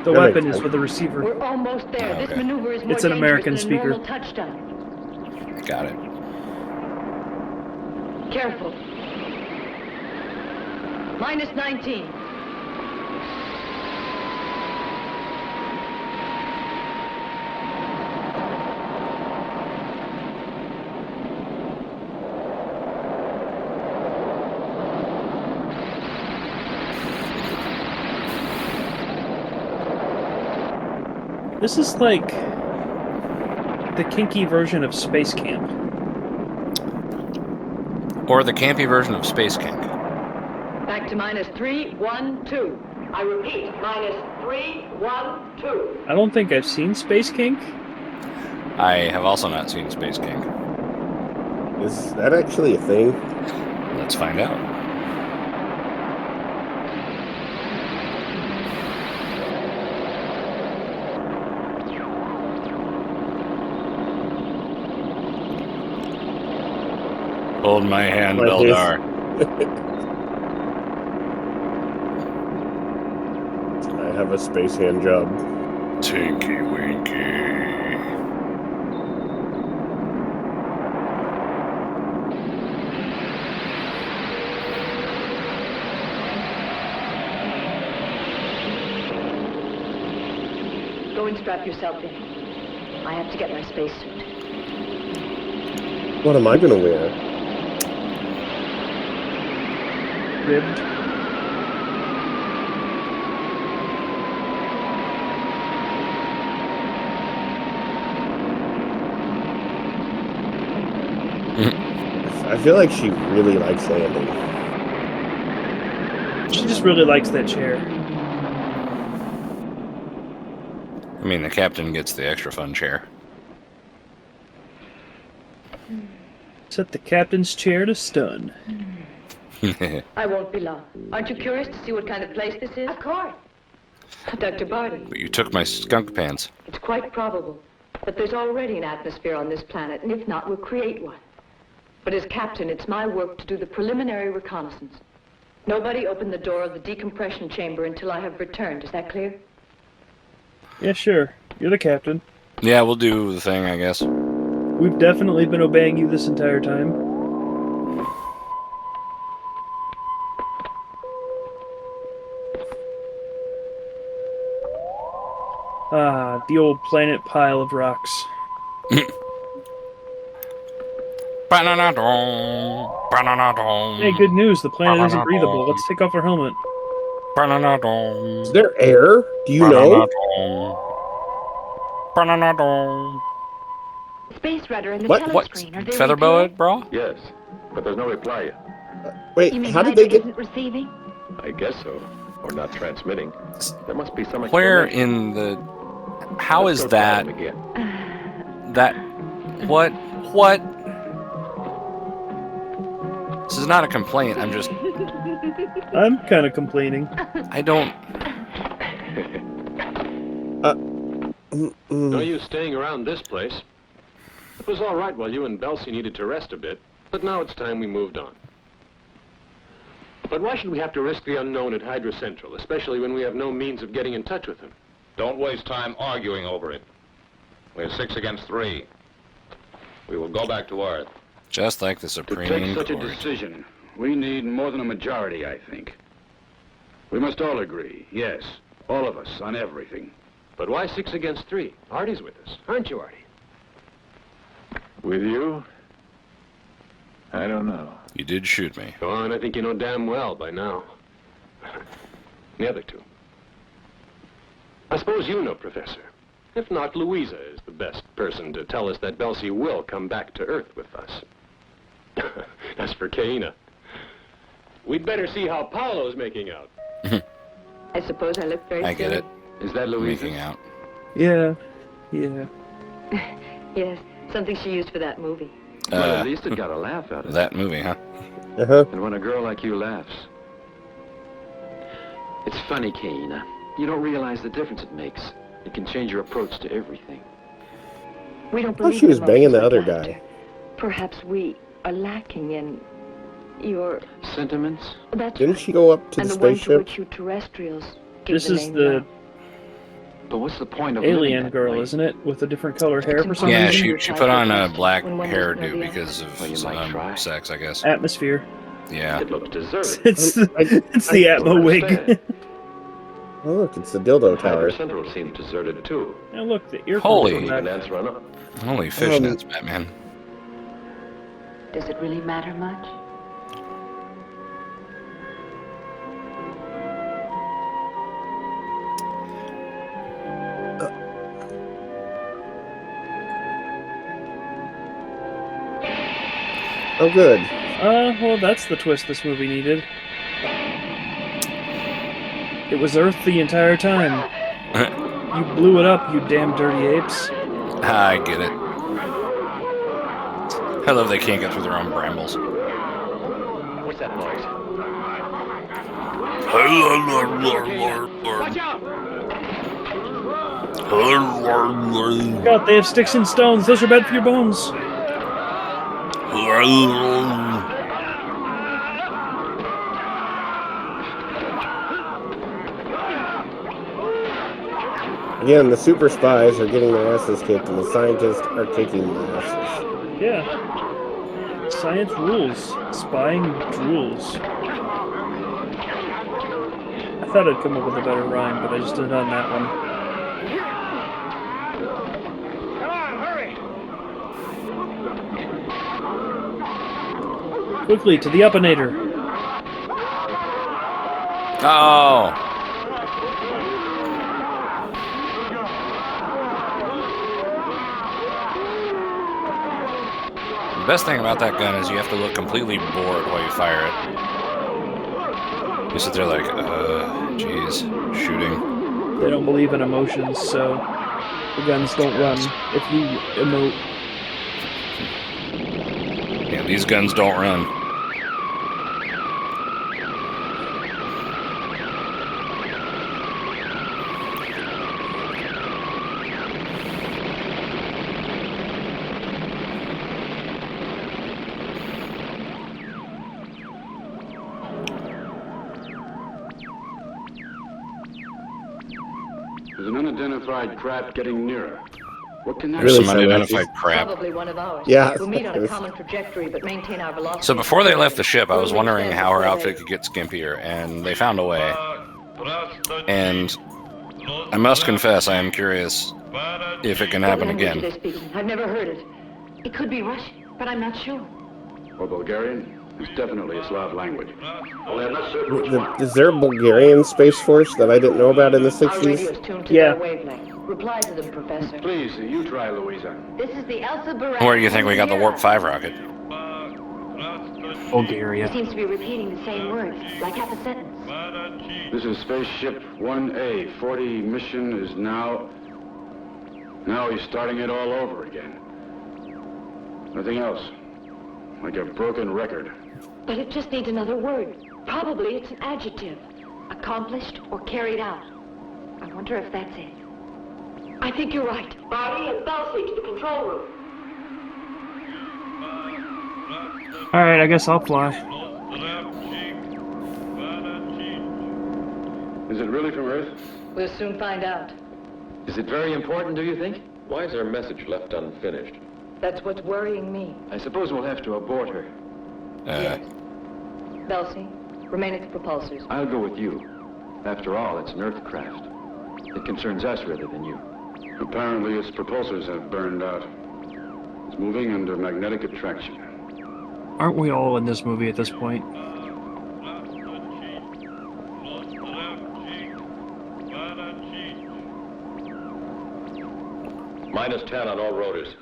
[SPEAKER 3] The
[SPEAKER 2] That
[SPEAKER 3] weapon
[SPEAKER 2] makes
[SPEAKER 3] is with the receiver.
[SPEAKER 13] We're almost there. This
[SPEAKER 2] Okay.
[SPEAKER 13] maneuver is more
[SPEAKER 3] It's an American
[SPEAKER 13] dangerous than a
[SPEAKER 3] speaker.
[SPEAKER 13] normal touchdown.
[SPEAKER 2] Got it.
[SPEAKER 13] Careful. Minus 19.
[SPEAKER 3] This is like the kinky version of Space Camp.
[SPEAKER 2] Or the campy version of Space Kink.
[SPEAKER 13] Back to minus 3, 1, 2. I repeat, minus 3, 1, 2.
[SPEAKER 3] I don't think I've seen Space Kink.
[SPEAKER 2] I have also not seen Space Kink.
[SPEAKER 1] Is that actually a thing?
[SPEAKER 2] Let's find out. Hold my hand, Beldar.
[SPEAKER 1] I have a space hand job.
[SPEAKER 2] Tinky Winky.
[SPEAKER 13] Go and strap yourself in. I have to get my spacesuit.
[SPEAKER 1] What am I gonna wear?
[SPEAKER 3] Ribbed.
[SPEAKER 1] I feel like she really likes landing.
[SPEAKER 3] She just really likes that chair.
[SPEAKER 2] I mean, the captain gets the extra fun chair.
[SPEAKER 3] Set the captain's chair to stun.
[SPEAKER 13] I won't be long. Aren't you curious to see what kind of place this is? Of course. Dr. Barton,
[SPEAKER 2] But you took my skunk pants.
[SPEAKER 13] it's quite probable that there's already an atmosphere on this planet, and if not, we'll create one. But as captain, it's my work to do the preliminary reconnaissance. Nobody open the door of the decompression chamber until I have returned. Is that clear?
[SPEAKER 3] Yeah, sure. You're the captain.
[SPEAKER 2] Yeah, we'll do the thing, I guess.
[SPEAKER 3] We've definitely been obeying you this entire time. Ah, the old planet pile of rocks. Hey, good news. The planet isn't breathable. Let's take off our helmet.
[SPEAKER 1] Is there air? Do you know?
[SPEAKER 7] Space rudder and the
[SPEAKER 1] What?
[SPEAKER 7] telescreen. Are they
[SPEAKER 2] Feather boa, bro?
[SPEAKER 14] Yes, but there's no reply yet.
[SPEAKER 1] Wait,
[SPEAKER 7] You mean
[SPEAKER 1] how did they get...
[SPEAKER 7] isn't receiving?
[SPEAKER 14] I guess so. Or not transmitting. There must be some
[SPEAKER 2] Where
[SPEAKER 14] explanation.
[SPEAKER 2] in the... How
[SPEAKER 14] Let's
[SPEAKER 2] is
[SPEAKER 14] go try
[SPEAKER 2] that...
[SPEAKER 14] them again.
[SPEAKER 2] That... What? What? This is not a complaint, I'm just...
[SPEAKER 3] I'm kind of complaining.
[SPEAKER 2] I don't...
[SPEAKER 14] No use staying around this place. It was all right while you and Belsi needed to rest a bit, but now it's time we moved on. But why should we have to risk the unknown at Hydra Central, especially when we have no means of getting in touch with him?
[SPEAKER 12] Don't waste time arguing over it. We're 6 against 3. We will go back to Earth.
[SPEAKER 2] Just like the
[SPEAKER 6] To
[SPEAKER 2] Supreme
[SPEAKER 6] take such a
[SPEAKER 2] Court.
[SPEAKER 6] decision, we need more than a majority, I think. We must all agree, yes, all of us, on everything.
[SPEAKER 14] But why 6 against 3? Artie's with us, aren't you, Artie?
[SPEAKER 17] With you? I don't know.
[SPEAKER 2] You did shoot me.
[SPEAKER 14] Go on, I think you know damn well by now. The other two. I suppose you know, Professor. If not, Louisa is the best person to tell us that Belsi will come back to Earth with us. As for Kaina, we'd better see how Paolo's making out.
[SPEAKER 13] I suppose I look very
[SPEAKER 2] I get
[SPEAKER 13] silly.
[SPEAKER 2] it.
[SPEAKER 6] Is that Louisa?
[SPEAKER 2] Making out.
[SPEAKER 3] Yeah.
[SPEAKER 13] Yes, something she used for that movie.
[SPEAKER 15] Well, at least it got a laugh out of it.
[SPEAKER 2] That movie, huh?
[SPEAKER 1] Uh-huh.
[SPEAKER 15] And when a girl like you laughs... It's funny, Kaina. You don't realize the difference it makes. It can change your approach to everything.
[SPEAKER 13] We don't
[SPEAKER 1] I thought
[SPEAKER 13] believe
[SPEAKER 1] she was
[SPEAKER 13] in
[SPEAKER 1] banging the
[SPEAKER 13] emotions
[SPEAKER 1] other
[SPEAKER 13] like
[SPEAKER 1] guy.
[SPEAKER 13] laughter. Perhaps we are lacking in your...
[SPEAKER 15] Sentiments?
[SPEAKER 13] That's
[SPEAKER 1] Didn't
[SPEAKER 13] right.
[SPEAKER 1] she go up to
[SPEAKER 13] and
[SPEAKER 1] the
[SPEAKER 13] the ones to
[SPEAKER 1] spaceship?
[SPEAKER 13] which you terrestrials give
[SPEAKER 3] This
[SPEAKER 13] the
[SPEAKER 3] is
[SPEAKER 13] name
[SPEAKER 3] the
[SPEAKER 13] love.
[SPEAKER 15] But what's the point of living
[SPEAKER 3] alien
[SPEAKER 15] that
[SPEAKER 3] girl,
[SPEAKER 15] way?
[SPEAKER 3] isn't it? With a different color hair for some
[SPEAKER 2] Yeah,
[SPEAKER 3] reason.
[SPEAKER 2] she put on a black
[SPEAKER 13] When one doesn't know
[SPEAKER 2] hairdo
[SPEAKER 13] the
[SPEAKER 2] because of
[SPEAKER 15] Well, you might try.
[SPEAKER 2] sex, I guess.
[SPEAKER 3] Atmosphere.
[SPEAKER 2] Yeah.
[SPEAKER 8] It looks deserted.
[SPEAKER 3] It's the Atmo wig.
[SPEAKER 1] Oh, look, it's the dildo tower.
[SPEAKER 8] Hyper Central seems deserted too.
[SPEAKER 3] And look, the earphones
[SPEAKER 2] Holy.
[SPEAKER 3] are
[SPEAKER 8] Even
[SPEAKER 3] back.
[SPEAKER 8] ants run up.
[SPEAKER 2] Holy fishnets, Batman.
[SPEAKER 7] Does it really matter much?
[SPEAKER 1] Oh, good.
[SPEAKER 3] Well, that's the twist this movie needed. It was Earth the entire time. You blew it up, you damn dirty apes.
[SPEAKER 2] I get it. I love they can't get through their own brambles.
[SPEAKER 8] What's that noise?
[SPEAKER 10] Watch out!
[SPEAKER 3] God, they have sticks and stones. Those are bad for your bones.
[SPEAKER 1] Again, the super spies are getting their asses kicked, and the scientists are kicking their asses.
[SPEAKER 3] Yeah. Science rules. Spying rules. I thought I'd come up with a better rhyme, but I just did on that one.
[SPEAKER 10] Come on, hurry!
[SPEAKER 3] Quickly, to the Upinator.
[SPEAKER 2] Oh! The best thing about that gun is you have to look completely bored while you fire it. You sit there like, jeez, shooting.
[SPEAKER 3] They don't believe in emotions, so the guns don't run if you emote.
[SPEAKER 2] Yeah, these guns don't run.
[SPEAKER 6] There's an unidentified craft getting nearer. What can that
[SPEAKER 2] There's
[SPEAKER 1] Really
[SPEAKER 2] some
[SPEAKER 1] so
[SPEAKER 2] unidentified
[SPEAKER 1] nice.
[SPEAKER 2] crap.
[SPEAKER 13] Probably one of ours.
[SPEAKER 1] Yeah.
[SPEAKER 13] We'll meet on a common trajectory, but maintain our velocity.
[SPEAKER 2] So before they left the ship, I was wondering how her outfit could get skimpier, and they found a way. And I must confess, I am curious if it can happen
[SPEAKER 13] What language are
[SPEAKER 2] again.
[SPEAKER 13] they speaking? I've never heard it.
[SPEAKER 7] It could be Russian, but I'm not sure.
[SPEAKER 6] Or Bulgarian? It's definitely a Slav language.
[SPEAKER 8] Only I'm not certain which one.
[SPEAKER 1] Is there a Bulgarian Space Force that I didn't know about in the
[SPEAKER 13] Our
[SPEAKER 1] 60s?
[SPEAKER 13] radio's tuned to
[SPEAKER 3] Yeah.
[SPEAKER 13] their wavelength. Reply to them, Professor.
[SPEAKER 6] Please, you try, Louisa.
[SPEAKER 7] This is the Elsa Barak.
[SPEAKER 2] Where do you think we got the Warp 5 rocket?
[SPEAKER 3] Bulgaria.
[SPEAKER 7] He seems to be repeating the same words, like half a sentence.
[SPEAKER 6] This is Spaceship 1A. 40 mission is now... Now he's starting it all over again. Nothing else. Like a broken record.
[SPEAKER 7] But it just needs another word. Probably it's an adjective. Accomplished or carried out. I wonder if that's it. I think you're right.
[SPEAKER 13] Bobby and Belsi to the control room.
[SPEAKER 3] Alright, I guess I'll fly.
[SPEAKER 6] Is it really from Earth?
[SPEAKER 13] We'll soon find out.
[SPEAKER 17] Is it very important, do you think?
[SPEAKER 8] Why is our message left unfinished?
[SPEAKER 13] That's what's worrying me.
[SPEAKER 17] I suppose we'll have to abort her.
[SPEAKER 13] Belsi, remain at the propulsors.
[SPEAKER 17] I'll go with you. After all, it's an Earth craft. It concerns us rather than you.
[SPEAKER 6] Apparently its propulsors have burned out. It's moving under magnetic attraction.
[SPEAKER 3] Aren't we all in this movie at this point?
[SPEAKER 8] -10 on all rotors.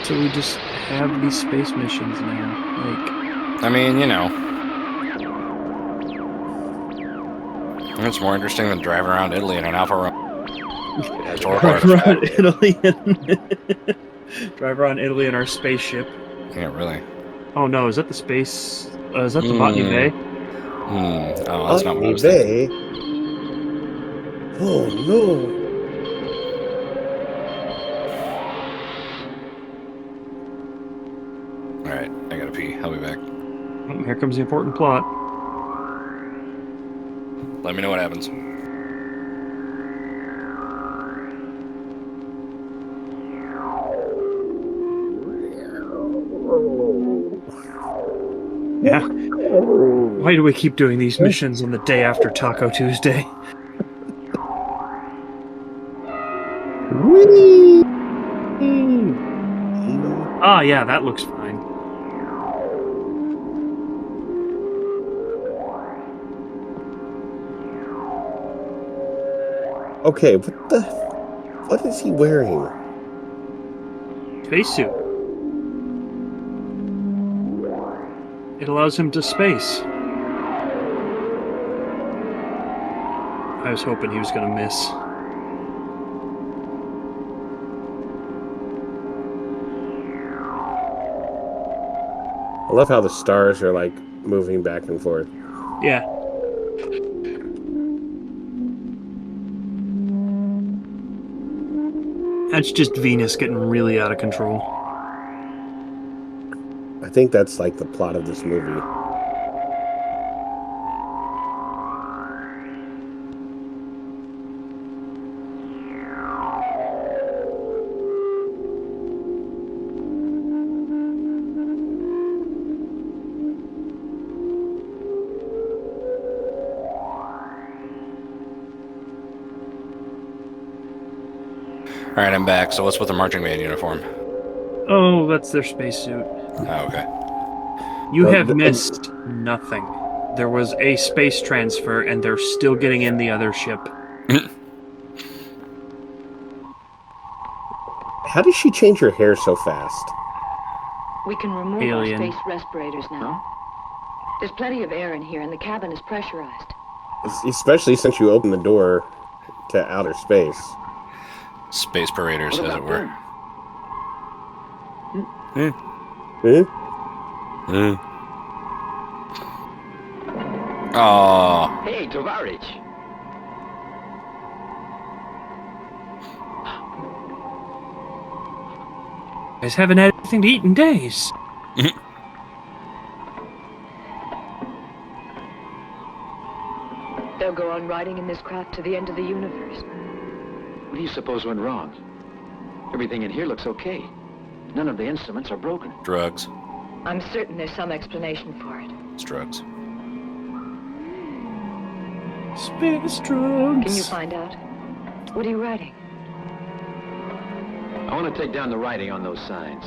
[SPEAKER 3] So we just have these space missions now. Like,
[SPEAKER 2] I mean, you know. It's more interesting than driving around Italy in an Alfa Romeo.
[SPEAKER 3] drive around Italy drive around Italy in our spaceship.
[SPEAKER 2] Yeah, really.
[SPEAKER 3] Oh no, is that the space? Is that the Botany Bay?
[SPEAKER 2] Oh, that's not what I was
[SPEAKER 1] Bay?
[SPEAKER 2] thinking.
[SPEAKER 1] Oh no.
[SPEAKER 2] Alright, I gotta pee. I'll be back.
[SPEAKER 3] Oh, here comes the important plot.
[SPEAKER 2] Let me know what happens.
[SPEAKER 3] Yeah. Why do we keep doing these missions on the day after Taco Tuesday?
[SPEAKER 1] Whee!
[SPEAKER 3] Ah, yeah, that looks fine.
[SPEAKER 1] Okay, what is he wearing?
[SPEAKER 3] Spacesuit. It allows him to space. I was hoping he was going to miss.
[SPEAKER 1] I love how the stars are like moving back and forth.
[SPEAKER 3] Yeah. That's just Venus getting really out of control.
[SPEAKER 1] I think that's like the plot of this movie.
[SPEAKER 2] All right, I'm back. So what's with the marching band uniform?
[SPEAKER 3] Oh, that's their spacesuit.
[SPEAKER 2] Oh, okay.
[SPEAKER 3] You have missed nothing. There was a space transfer, and they're still getting in the other ship.
[SPEAKER 1] How did she change her hair so fast?
[SPEAKER 7] We can remove
[SPEAKER 3] Alien.
[SPEAKER 7] our space respirators now. There's plenty of air in here, and the cabin is pressurized.
[SPEAKER 1] Especially since you opened the door to outer space.
[SPEAKER 2] Space paraders, as it were. Oh.
[SPEAKER 17] Hey, Tovarich.
[SPEAKER 3] Guys haven't had anything to eat in days.
[SPEAKER 13] They'll go on riding in this craft to the end of the universe.
[SPEAKER 17] What do you suppose went wrong? Everything in here looks okay. None of the instruments are broken.
[SPEAKER 2] Drugs.
[SPEAKER 13] I'm certain there's some explanation for it.
[SPEAKER 2] It's drugs.
[SPEAKER 3] Space drugs.
[SPEAKER 13] Can you find out? What are you writing?
[SPEAKER 17] I want to take down the writing on those signs.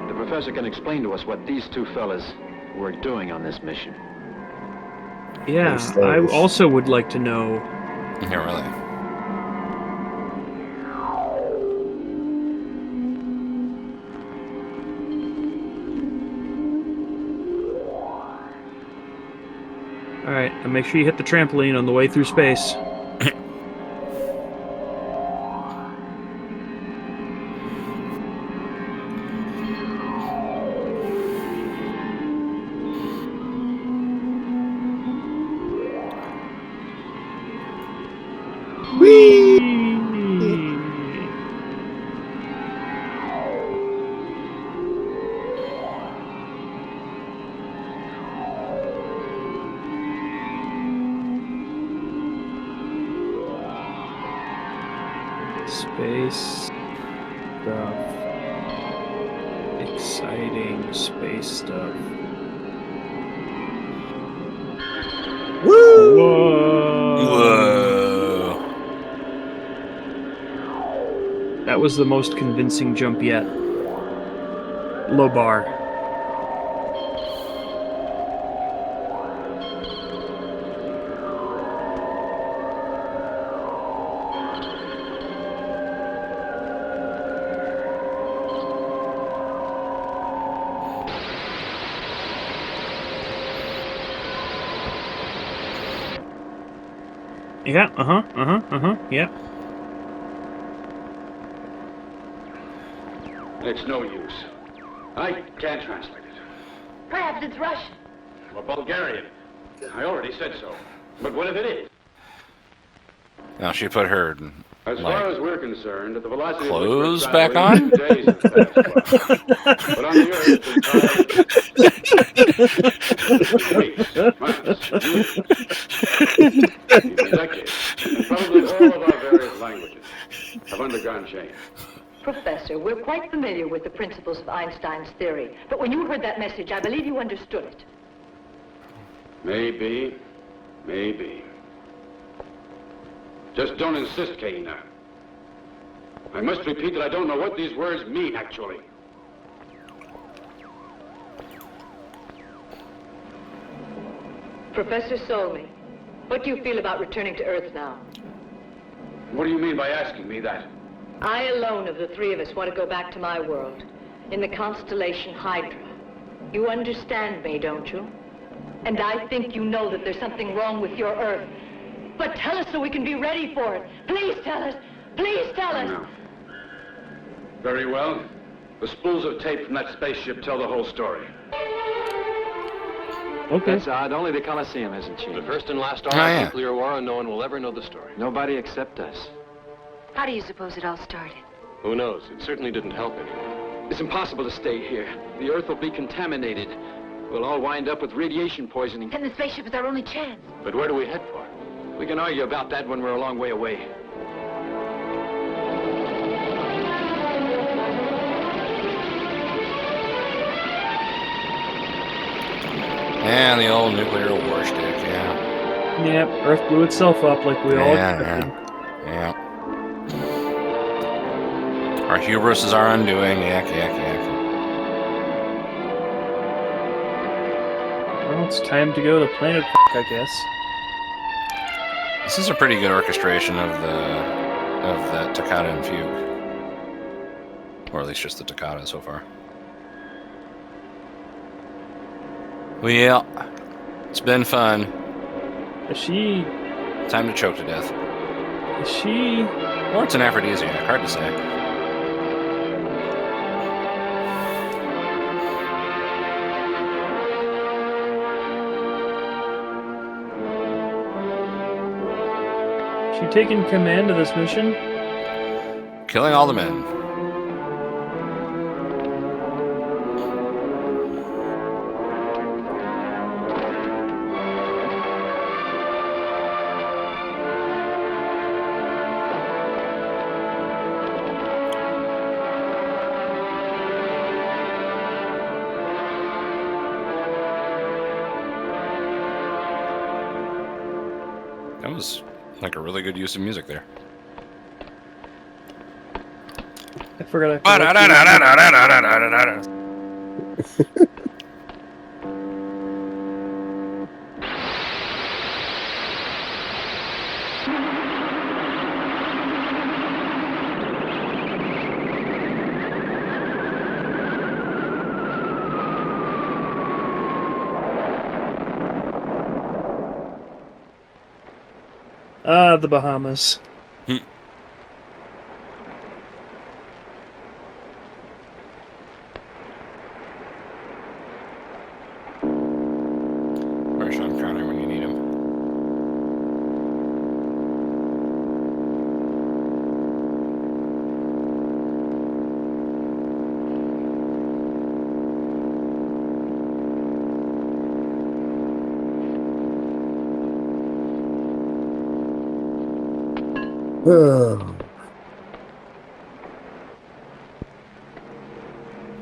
[SPEAKER 17] The professor can explain to us what these two fellas were doing on this mission.
[SPEAKER 3] Yeah, I also would like to know.
[SPEAKER 2] Yeah, really.
[SPEAKER 3] Alright, and make sure you hit the trampoline on the way through space. Space stuff. Exciting space stuff.
[SPEAKER 1] Woo!
[SPEAKER 2] Whoa.
[SPEAKER 3] That was the most convincing jump yet. Low bar. Yeah, yeah.
[SPEAKER 6] It's no use. I can't translate it.
[SPEAKER 7] Perhaps it's Russian.
[SPEAKER 6] Or Bulgarian. I already said so. But what if it is?
[SPEAKER 2] Now she put her
[SPEAKER 6] As
[SPEAKER 2] like,
[SPEAKER 6] far as we're concerned, at the velocity
[SPEAKER 2] clothes
[SPEAKER 6] at which we're
[SPEAKER 2] back on?
[SPEAKER 6] traveling, 2 days have passed by. But on the Earth, the time even decades, and probably all of our various languages have undergone change.
[SPEAKER 13] Professor, we're quite familiar with the principles of Einstein's theory, but when you heard that message, I believe you understood it.
[SPEAKER 6] Maybe. Just don't insist, Kaina. I must repeat that I don't know what these words mean, actually.
[SPEAKER 13] Professor Solney, what do you feel about returning to Earth now?
[SPEAKER 6] What do you mean by asking me that?
[SPEAKER 13] I alone of the three of us want to go back to my world, in the constellation Hydra. You understand me, don't you? And I think you know that there's something wrong with your Earth. But tell us so we can be ready for it. Please tell us. Please tell us.
[SPEAKER 6] No. Very well. The spools of tape from that spaceship tell the whole story.
[SPEAKER 3] Okay.
[SPEAKER 17] That's odd. Only the Colosseum hasn't changed.
[SPEAKER 14] The first and last hour of nuclear war, and no one will ever know the story.
[SPEAKER 17] Nobody except us.
[SPEAKER 7] How do you suppose it all started?
[SPEAKER 14] Who knows? It certainly didn't help anyone.
[SPEAKER 17] It's impossible to stay here. The Earth will be contaminated. We'll all wind up with radiation poisoning.
[SPEAKER 7] Then the spaceship is our only chance.
[SPEAKER 14] But where do we head for?
[SPEAKER 17] We can argue about that when we're a long way away.
[SPEAKER 2] Yeah, the old nuclear war stick, yeah.
[SPEAKER 3] Yep, Earth blew itself up like we all expected.
[SPEAKER 2] Yeah. Our hubris is our undoing. Yak.
[SPEAKER 3] Well, it's time to go to Planet I guess.
[SPEAKER 2] This is a pretty good orchestration of the toccata and fugue. Or at least just the toccata so far. Well, it's been fun.
[SPEAKER 3] Is she...
[SPEAKER 2] Time to choke to death.
[SPEAKER 3] Is she...
[SPEAKER 2] Or it's an aphrodisiac, hard to say.
[SPEAKER 3] She taking command of this mission?
[SPEAKER 2] Killing all the men. That was like a really good use of music there.
[SPEAKER 3] I forgot. The Bahamas.
[SPEAKER 2] Where's Sean Connery when you need him?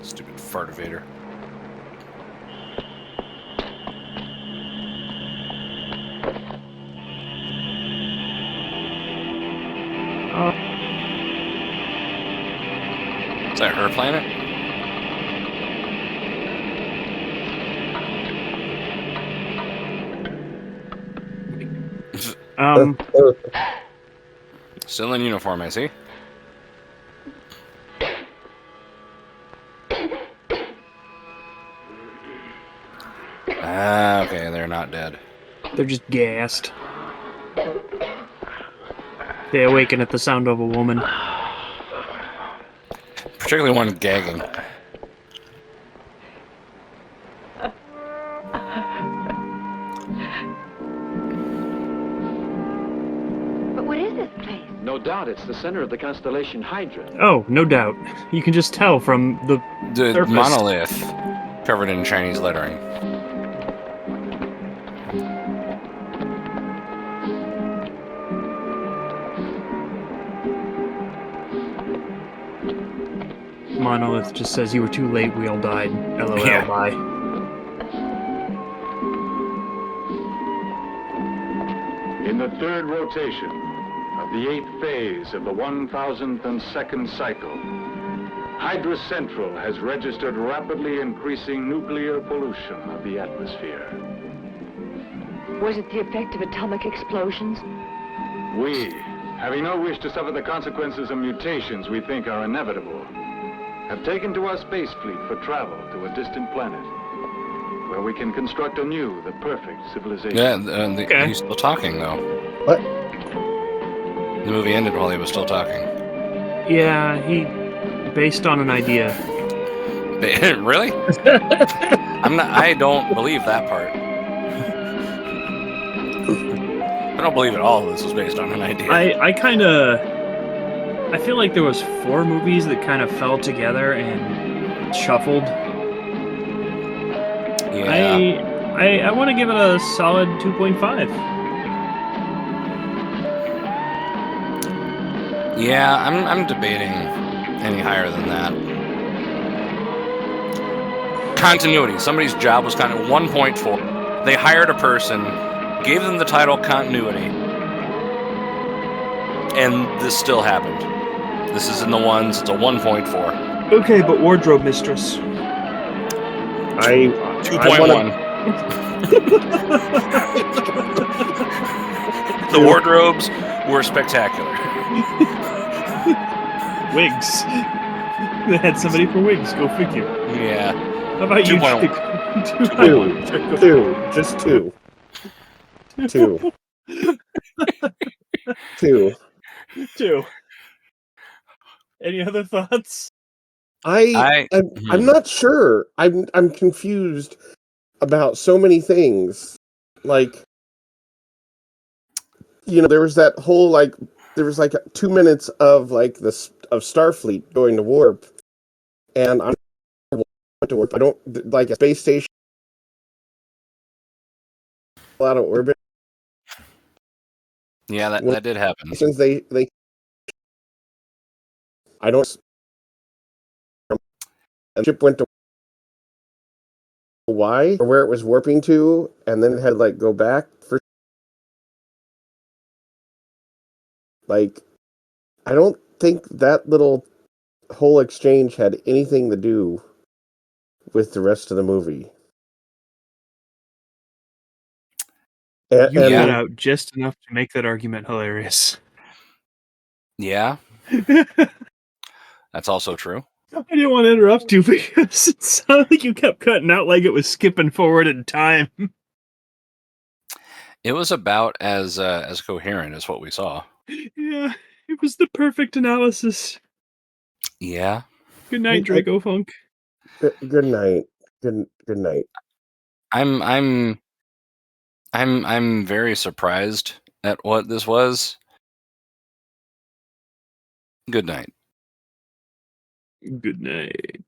[SPEAKER 2] Stupid fartivator. Is that her planet? Still in uniform, I see. Ah, okay, they're not dead.
[SPEAKER 3] They're just gassed. They awaken at the sound of a woman.
[SPEAKER 2] Particularly one gagging.
[SPEAKER 7] But what is this place?
[SPEAKER 17] No doubt it's the center of the constellation Hydra.
[SPEAKER 3] Oh, no doubt. You can just tell from the surface.
[SPEAKER 2] Monolith covered in Chinese lettering.
[SPEAKER 3] Monolith just says you were too late, we all died. LOL,
[SPEAKER 2] Yeah.
[SPEAKER 3] bye.
[SPEAKER 5] In the third rotation of the 8th phase of the 1002nd cycle, Hydra Central has registered rapidly increasing nuclear pollution of the atmosphere.
[SPEAKER 7] Was it the effect of atomic explosions?
[SPEAKER 5] We, having no wish to suffer the consequences of mutations we think are inevitable, have taken to our space fleet for travel to a distant planet, where we can construct anew the perfect civilization.
[SPEAKER 2] Yeah, he's still talking, though.
[SPEAKER 1] What?
[SPEAKER 2] The movie ended while he was still talking.
[SPEAKER 3] Yeah, he... based on an idea.
[SPEAKER 2] Really? I don't believe that part. I don't believe at all this was based on an idea.
[SPEAKER 3] I feel like there was 4 movies that kind of fell together and shuffled.
[SPEAKER 2] Yeah.
[SPEAKER 3] I want to give it a solid 2.5.
[SPEAKER 2] Yeah, I'm debating any higher than that. Continuity. Somebody's job was kind of 1.4. They hired a person, gave them the title Continuity, and this still happened. This is in the ones. It's a 1.4.
[SPEAKER 3] Okay, but Wardrobe Mistress.
[SPEAKER 2] 2.1. The wardrobes were spectacular.
[SPEAKER 3] Wigs. They had somebody for wigs. Go figure.
[SPEAKER 2] Yeah.
[SPEAKER 3] How about you?
[SPEAKER 2] 2.1.
[SPEAKER 1] Two. Just two. Two.
[SPEAKER 3] Any other thoughts?
[SPEAKER 1] I'm not sure. I'm confused about so many things. Like, there was that whole there was 2 minutes of of Starfleet going to warp, and I'm to warp. I don't like a space station out of orbit.
[SPEAKER 2] Yeah, that did happen.
[SPEAKER 1] Since they I don't. The ship went to why or where it was warping to, and then it had go back for. I don't think that little whole exchange had anything to do with the rest of the movie.
[SPEAKER 3] You cut out just enough to make that argument hilarious.
[SPEAKER 2] Yeah. That's also true.
[SPEAKER 3] I didn't want to interrupt you because it sounded like you kept cutting out like it was skipping forward in time.
[SPEAKER 2] It was about as coherent as what we saw.
[SPEAKER 3] Yeah, it was the perfect analysis.
[SPEAKER 2] Yeah.
[SPEAKER 3] Good night, Dracofunk.
[SPEAKER 1] Good night. Good night.
[SPEAKER 2] I'm very surprised at what this was. Good night.
[SPEAKER 3] Good night.